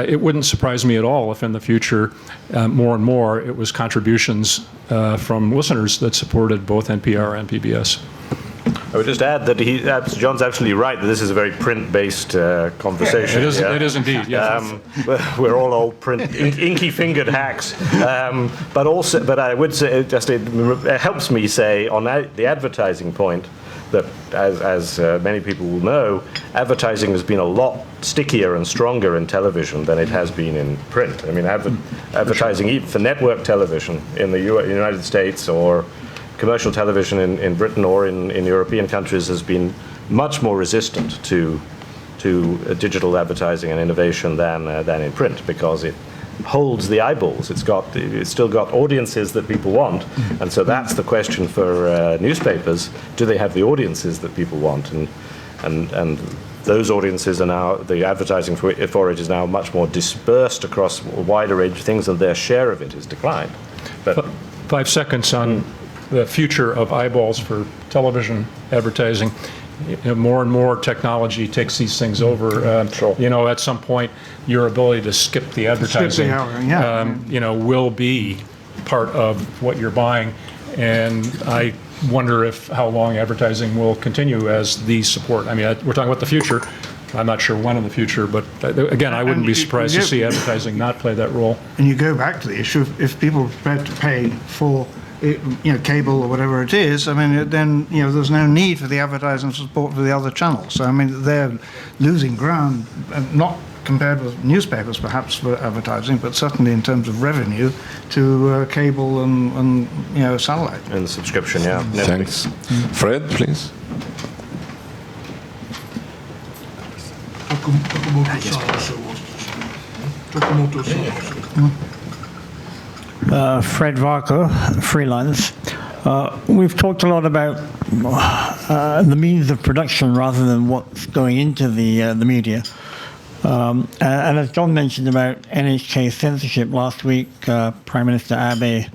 it wouldn't surprise me at all if in the future, more and more, it was contributions from listeners that supported both NPR and PBS. I would just add that John's absolutely right that this is a very print-based conversation. It is indeed, yes. We're all old print, inky-fingered hacks. But I would say, it helps me say on the advertising point that, as many people will know, advertising has been a lot stickier and stronger in television than it has been in print. I mean, advertising even for network television in the United States or commercial television in Britain or in European countries has been much more resistant to digital advertising and innovation than in print, because it holds the eyeballs. It's still got audiences that people want, and so that's the question for newspapers: do they have the audiences that people want? And those audiences are now, the advertising for it is now much more dispersed across a wider range of things, and their share of it has declined. But 5 seconds on the future of eyeballs for television advertising. More and more technology takes these things over. At some point, your ability to skip the advertising, will be part of what you're buying. And I wonder how long advertising will continue as these support. I mean, we're talking about the future. I'm not sure when in the future, but again, I wouldn't be surprised to see advertising not play that role. And you go back to the issue, if people are prepared to pay for cable or whatever it is, I mean, then, there's no need for the advertising support for the other channels. So, I mean, they're losing ground, not compared with newspapers, perhaps, for advertising, but certainly in terms of revenue to cable and satellite. And subscription, yeah. Thanks. Fred, please. Fred Varco, freelance. We've talked a lot about the means of production rather than what's going into the media. And as John mentioned about NHK censorship last week, Prime Minister Abe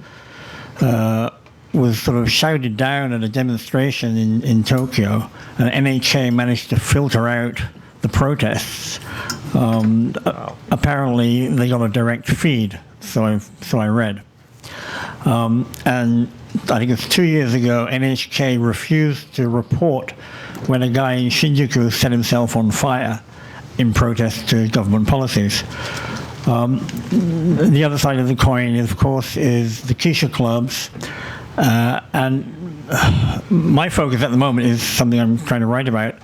was sort of shouted down at a demonstration in Tokyo, and NHK managed to filter out the protests. Apparently, they got a direct feed, so I read. And I think it's 2 years ago, NHK refused to report when a guy in Shinjuku set himself on fire in protest to government policies. The other side of the coin, of course, is the Keisha clubs. And my focus at the moment is something I'm trying to write about,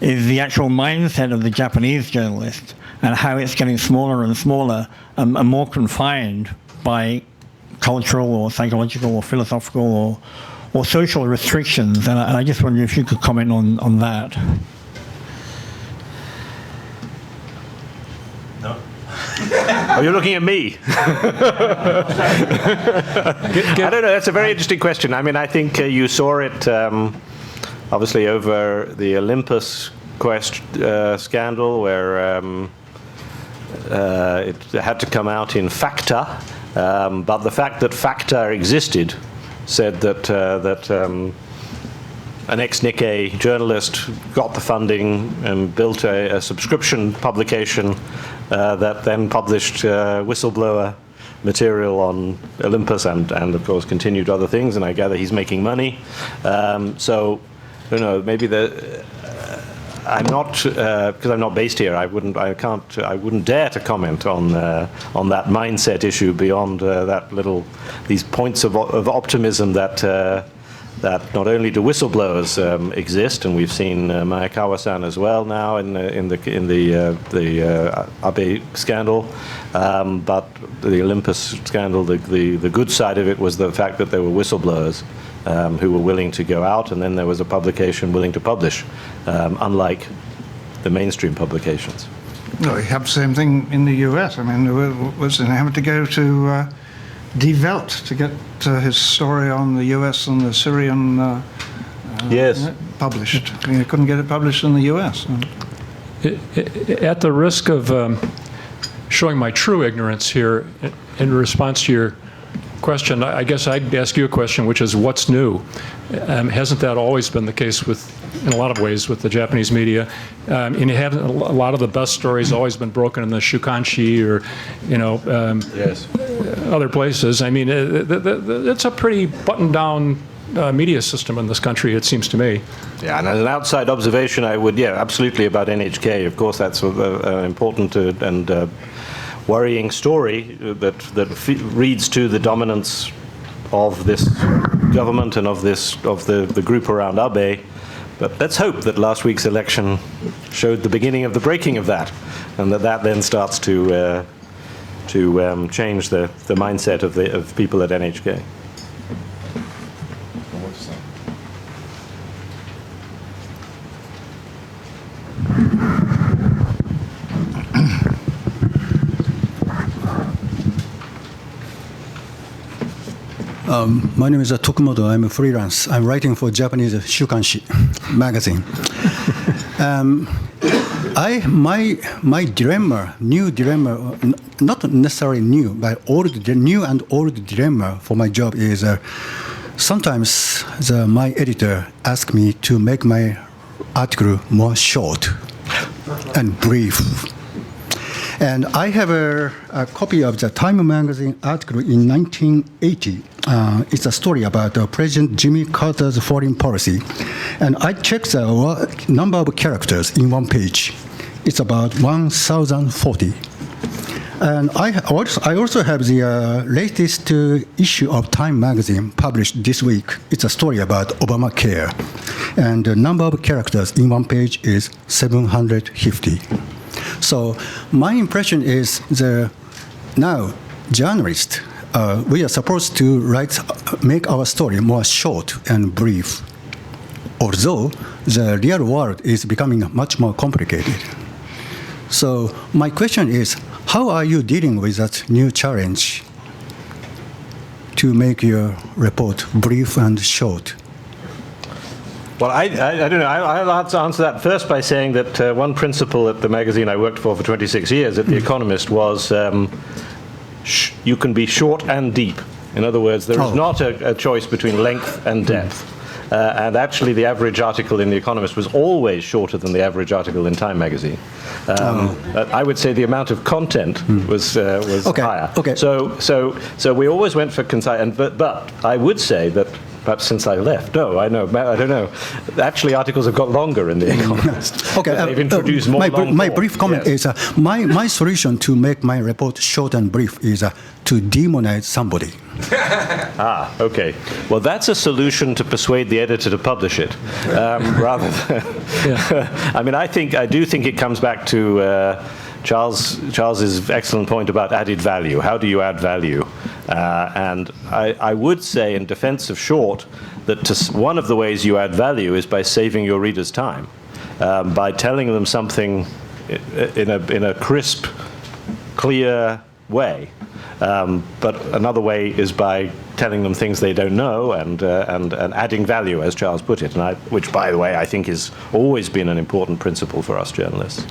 is the actual mindset of the Japanese journalist and how it's getting smaller and smaller and more confined by cultural or psychological or philosophical or social restrictions. And I just wonder if you could comment on that. No. Oh, you're looking at me. I don't know. That's a very interesting question. I mean, I think you saw it obviously over the Olympus scandal, where it had to come out in FACTA. But the fact that FACTA existed said that an ex-Nikkei journalist got the funding and built a subscription publication that then published whistleblower material on Olympus and of course continued other things, and I gather he's making money. So, you know, maybe I'm not, because I'm not based here, I wouldn't dare to comment on that mindset issue beyond these points of optimism that not only do whistleblowers exist, and we've seen Maekawa-san as well now in the Abe scandal, but the Olympus scandal, the good side of it was the fact that there were whistleblowers who were willing to go out, and then there was a publication willing to publish, unlike the mainstream publications. No, you have the same thing in the US. I mean, was having to go to Die Welt to get his story on the US and the Syrian yes. published. I mean, he couldn't get it published in the US. At the risk of showing my true ignorance here, in response to your question, I guess I'd ask you a question, which is, what's new? Hasn't that always been the case in a lot of ways with the Japanese media? And haven't a lot of the best stories always been broken in the Shukanshi or, yes. other places? I mean, it's a pretty buttoned-down media system in this country, it seems to me. Yeah, and as an outside observation, I would, absolutely about NHK. Of course, that's an important and worrying story that reads to the dominance of this government and of the group around Abe. But let's hope that last week's election showed the beginning of the breaking of that, and that then starts to change the mindset of people at NHK. My name is Tokumoto. I'm a freelance. I'm writing for Japanese Shukanshi magazine. My dilemma, new dilemma, not necessarily new, but new and old dilemma for my job is sometimes my editor asks me to make my article more short and brief. And I have a copy of the Time magazine article in 1980. It's a story about President Jimmy Carter's foreign policy. And I checked the number of characters in one page. It's about 1,040. And I also have the latest issue of Time magazine published this week. It's a story about Obamacare. And the number of characters in one page is 750. So my impression is now journalists, we are supposed to make our story more short and brief, although the real world is becoming much more complicated. So my question is, how are you dealing with that new challenge to make your report brief and short? Well, I don't know. I'll answer that first by saying that one principle at the magazine I worked for 26 years at The Economist was you can be short and deep. In other words, there is not a choice between length and depth. And actually, the average article in The Economist was always shorter than the average article in Time magazine. I would say the amount of content was higher. Okay. So we always went for concise. But I would say that perhaps since I left, I don't know. Actually, articles have got longer in The Economist. Okay. They've introduced more long my form. brief comment is my solution to make my report short and brief is to demonize somebody. Okay. Well, that's a solution to persuade the editor to publish it, rather than. I mean, I do think it comes back to Charles's excellent point about added value. How do you add value? And I would say, in defense of short, that one of the ways you add value is by saving your readers time, by telling them something in a crisp, clear way. But another way is by telling them things they don't know and adding value, as Charles put it, which, by the way, I think has always been an important principle for us journalists.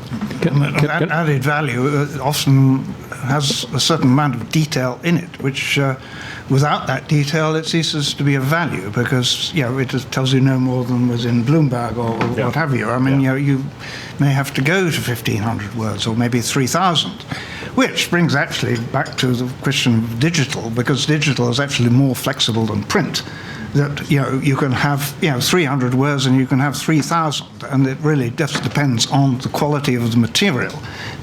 Added value often has a certain amount of detail in it, which without that detail it ceases to be of value, because it just tells you no more than was in Bloomberg or what have you. I mean, you may have to go to 1,500 words or maybe 3,000. Which brings actually back to the question of digital, because digital is actually more flexible than print. That you can have 300 words and you can have 3,000, and it really just depends on the quality of the material.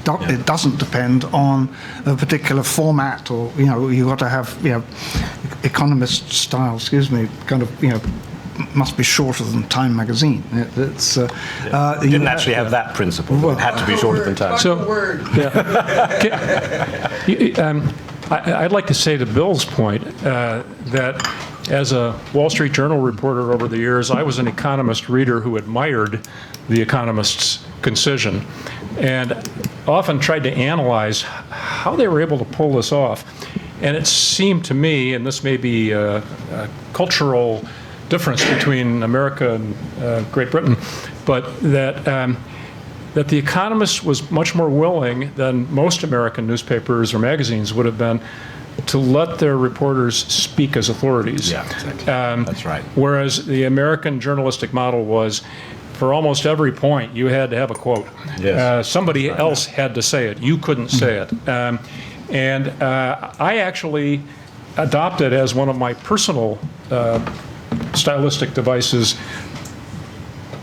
It doesn't depend on a particular format, or you got to have Economist style, kind of must be shorter than Time magazine. It's didn't actually have that principle. It had to be shorter than Time. So, I'd like to say to Bill's point that as a Wall Street Journal reporter over the years, I was an Economist reader who admired The Economist's concision and often tried to analyze how they were able to pull this off. And it seemed to me, and this may be a cultural difference between America and Great Britain, but that The Economist was much more willing than most American newspapers or magazines would have been to let their reporters speak as authorities. Yeah, exactly. That's right. Whereas the American journalistic model was, for almost every point, you had to have a quote. Yes. Somebody else had to say it. You couldn't say it. And I actually adopted as one of my personal stylistic devices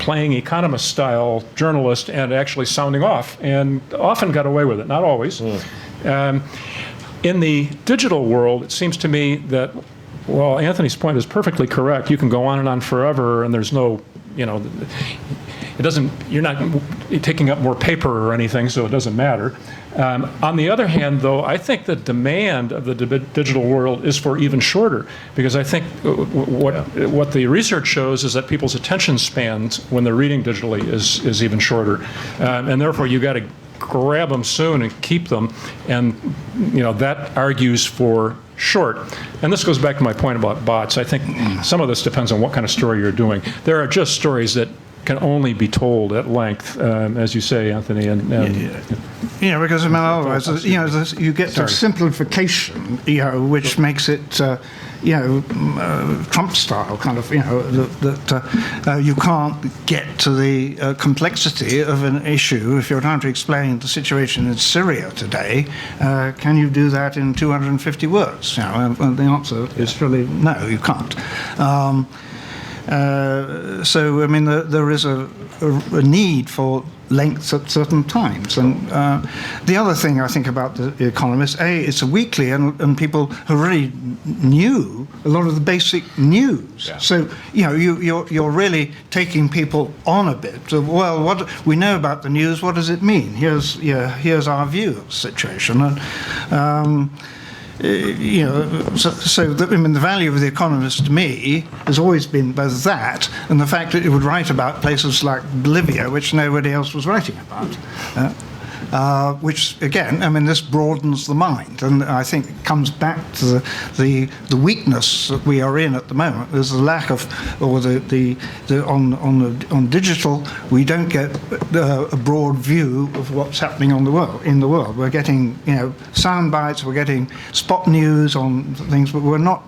playing Economist-style journalist and actually sounding off, and often got away with it, not always. In the digital world, it seems to me that, well, Anthony's point is perfectly correct. You can go on and on forever, and there's no, it doesn't, you're not taking up more paper or anything, so it doesn't matter. On the other hand, though, I think the demand of the digital world is for even shorter, because I think what the research shows is that people's attention spans when they're reading digitally is even shorter, and therefore you got to grab them soon and keep them, and that argues for short. And this goes back to my point about bots. I think some of this depends on what kind of story you're doing. There are just stories that can only be told at length, as you say, Anthony. Because otherwise, you get to simplification, which makes it, Trump style kind of, that you can't get to the complexity of an issue. If you're trying to explain the situation in Syria today, can you do that in 250 words? And the answer is really no, you can't. So, I mean, there is a need for lengths at certain times. And the other thing I think about The Economist, it's a weekly, and people who really knew a lot of the basic news. Yeah. So, you're really taking people on a bit. Well, what we know about the news, what does it mean? Here's our view of the situation. And, the value of The Economist to me has always been both that and the fact that it would write about places like Bolivia, which nobody else was writing about. which again, I mean, this broadens the mind, and I think it comes back to the weakness that we are in at the moment. There's the lack of, or on digital, we don't get a broad view of what's happening in the world. We're getting, sound bites, we're getting spot news on things, but we're not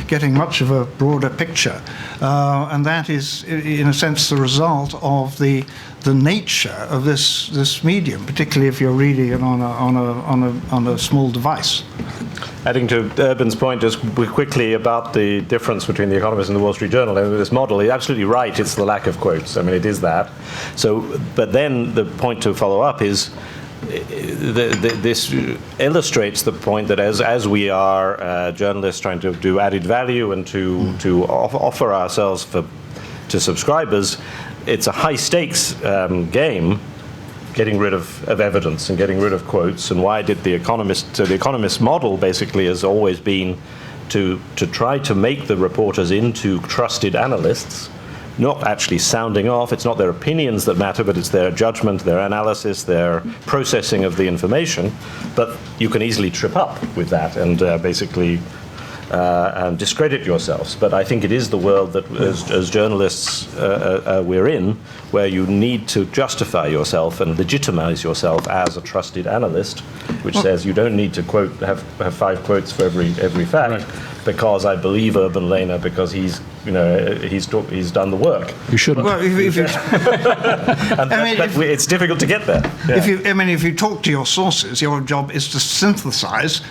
getting much of a broader picture, and that is, in a sense, the result of the nature of this medium, particularly if you're reading it on a small device. Adding to Urban's point just quickly about the difference between The Economist and the Wall Street Journal, and this model, you're absolutely right, it's the lack of quotes. I mean, it is that. So, but then the point to follow up is this illustrates the point that as we are journalists trying to do added value and to offer ourselves to subscribers, it's a high stakes game, getting rid of evidence and getting rid of quotes. And why did The Economist? So The Economist model basically has always been to try to make the reporters into trusted analysts, not actually sounding off. It's not their opinions that matter, but it's their judgment, their analysis, their processing of the information. But you can easily trip up with that and basically discredit yourselves. But I think it is the world that, as journalists, we're in, where you need to justify yourself and legitimize yourself as a trusted analyst, which says you don't need to have 5 quotes for every fact, because I believe Urban Lehner because he's done the work. You shouldn't. Well, it's difficult to get there. Yeah. If you talk to your sources, your job is to synthesize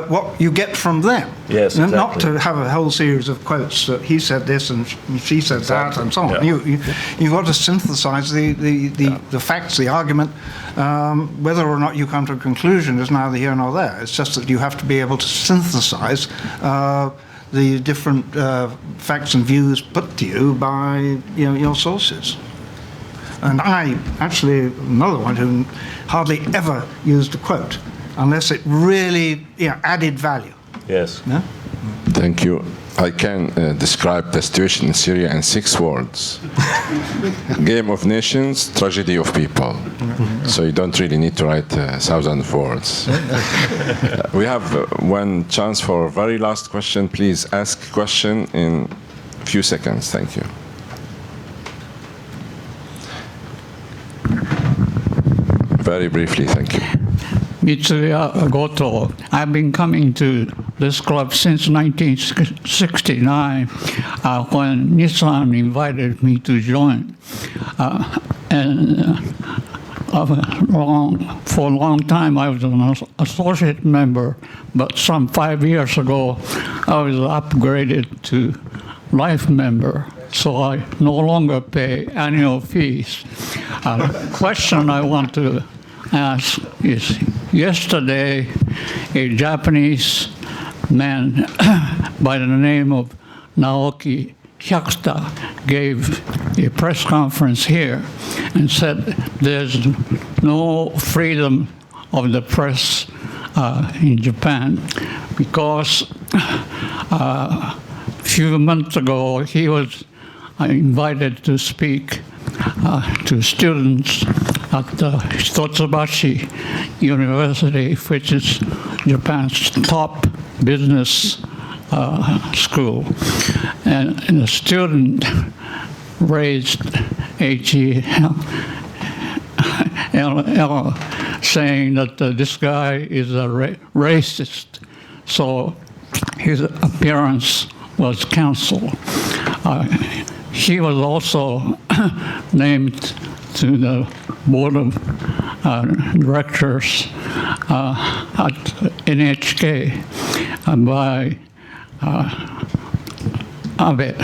what you get from them. Yes, exactly. Not to have a whole series of quotes that he said this and she said that and so on. Yeah. You've got to synthesize the facts, the argument. Whether or not you come to a conclusion is neither here nor there. It's just that you have to be able to synthesize the different facts and views put to you by your sources. And I actually another one who hardly ever used a quote unless it really added value. Yes. Yeah? Thank you. I can describe the situation in Syria in 6 words. Game of nations, tragedy of people. So you don't really need to write 1,000 words. We have one chance for a very last question. Please ask a question in a few seconds. Thank you. Very briefly, thank you. Mitsuya Goto. I've been coming to this club since 1969 when Nissan invited me to join. For a long time I was an associate member, but some 5 years ago I was upgraded to life member. So I no longer pay annual fees. Question I want to ask is, yesterday a Japanese man by the name of Naoki Hyakuta gave a press conference here and said there's no freedom of the press in Japan because a few months ago he was invited to speak to students at Hitotsubashi University, which is Japan's top business school. And the student raised HEL, saying that this guy is a racist. So his appearance was canceled. He was also named to the board of directors at NHK by Abe,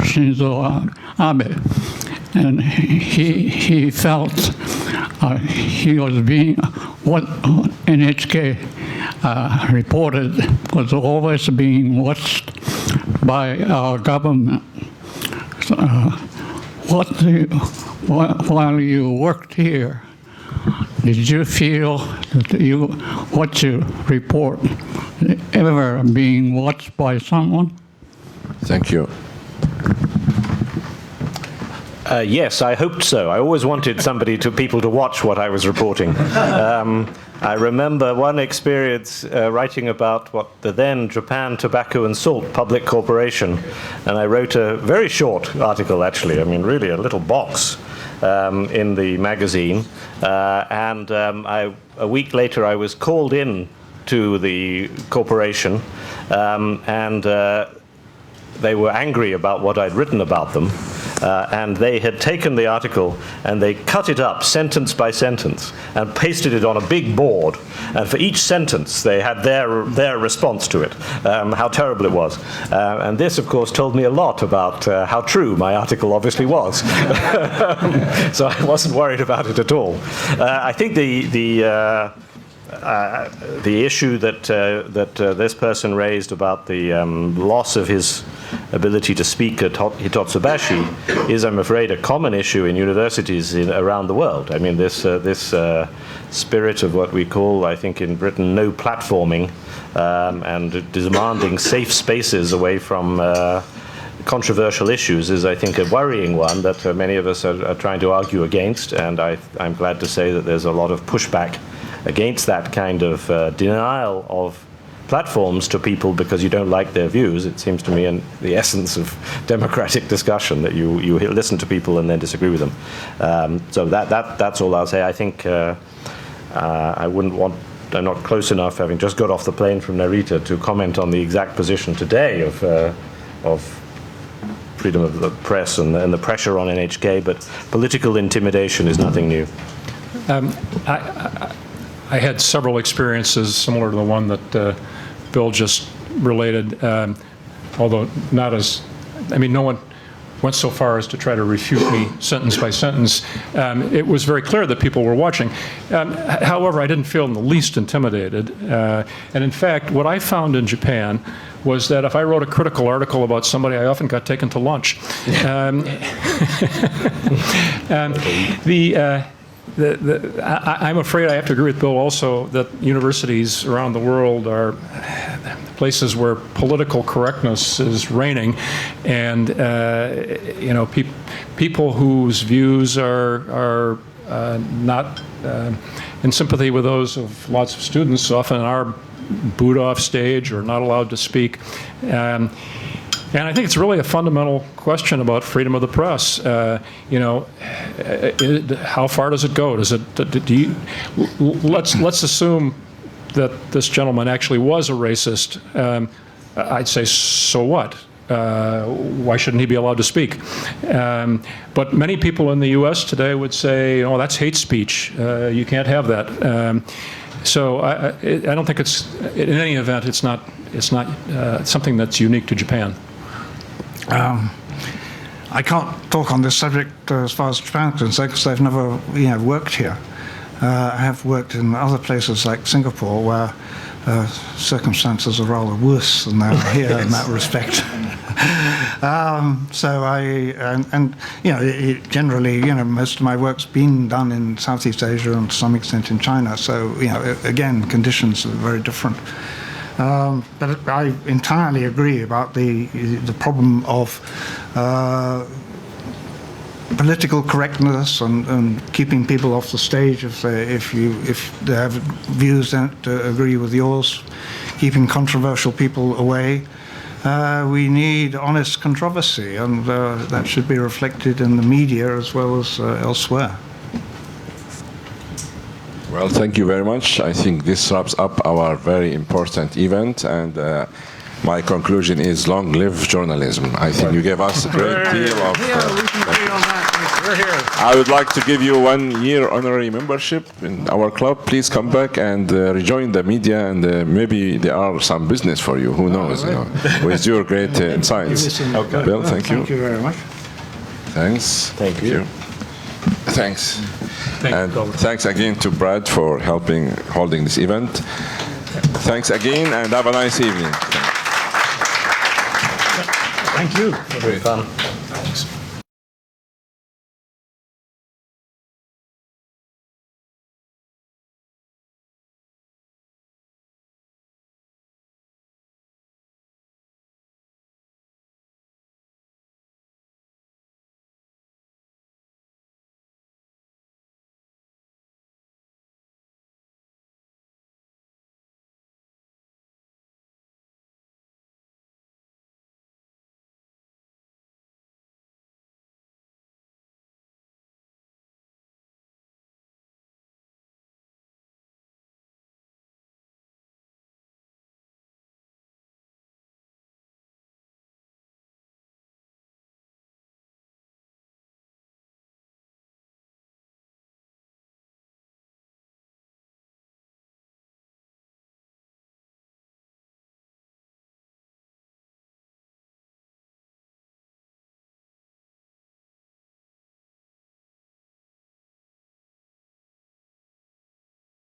Shinzo Abe. And he felt he was being, what NHK reported was always being watched by our government. While you worked here, did you feel that what you report ever being watched by someone? Thank you. Yes, I hoped so. I always wanted people to watch what I was reporting. I remember one experience writing about what the then Japan Tobacco and Salt Public Corporation, and I wrote a very short article, actually, I mean, really a little box in the magazine, a week later I was called in to the corporation, and they were angry about what I'd written about them. And they had taken the article and they cut it up sentence by sentence and pasted it on a big board. And for each sentence, they had their response to it, how terrible it was. And this, of course, told me a lot about how true my article obviously was. So I wasn't worried about it at all. I think the issue that this person raised about the loss of his ability to speak at Hitotsubashi is, I'm afraid, a common issue in universities around the world. I mean, this spirit of what we call, I think in Britain, no platforming, and demanding safe spaces away from controversial issues is, I think, a worrying one that many of us are trying to argue against, and I'm glad to say that there's a lot of pushback against that kind of denial of platforms to people because you don't like their views. It seems to me in the essence of democratic discussion that you listen to people and then disagree with them. So that's all I'll say. I think I wouldn't want, I'm not close enough, having just got off the plane from Narita, to comment on the exact position today of freedom of the press and the pressure on NHK, but political intimidation is nothing new. I had several experiences similar to the one that Bill just related, although not as, I mean, no one went so far as to try to refute me sentence by sentence. It was very clear that people were watching. However, I didn't feel in the least intimidated. And in fact, what I found in Japan was that if I wrote a critical article about somebody, I often got taken to lunch. I'm afraid I have to agree with Bill also that universities around the world are places where political correctness is reigning, and people whose views are not in sympathy with those of lots of students often are booed off stage or not allowed to speak. And I think it's really a fundamental question about freedom of the press. How far does it go? Let's assume that this gentleman actually was a racist. I'd say, so what? Why shouldn't he be allowed to speak? But many people in the U.S. today would say, "Oh, that's hate speech. You can't have that." So I don't think it's, in any event, it's not something that's unique to Japan. I can't talk on this subject as far as Japan is concerned because I've never worked here. I have worked in other places like Singapore where circumstances are rather worse than they are here in that respect. Generally, most of my work's been done in Southeast Asia and to some extent in China. So, again, conditions are very different. But I entirely agree about the problem of political correctness and keeping people off the stage if they have views that agree with yours, keeping controversial people away. We need honest controversy, and that should be reflected in the media as well as elsewhere. Well, thank you very much. I think this wraps up our very important event, and my conclusion is long live journalism. I think you gave us a great deal of... we can agree on that. We're here. I would like to give you 1 year honorary membership in our club. Please come back and rejoin the media, and maybe there are some business for you. Who knows? With your great insights. Okay. Bill, thank you. Thank you very much. Thanks. Thank you. Thanks. And thanks again to Brad for holding this event. Thanks again, and have a nice evening. Thank you. Very fun.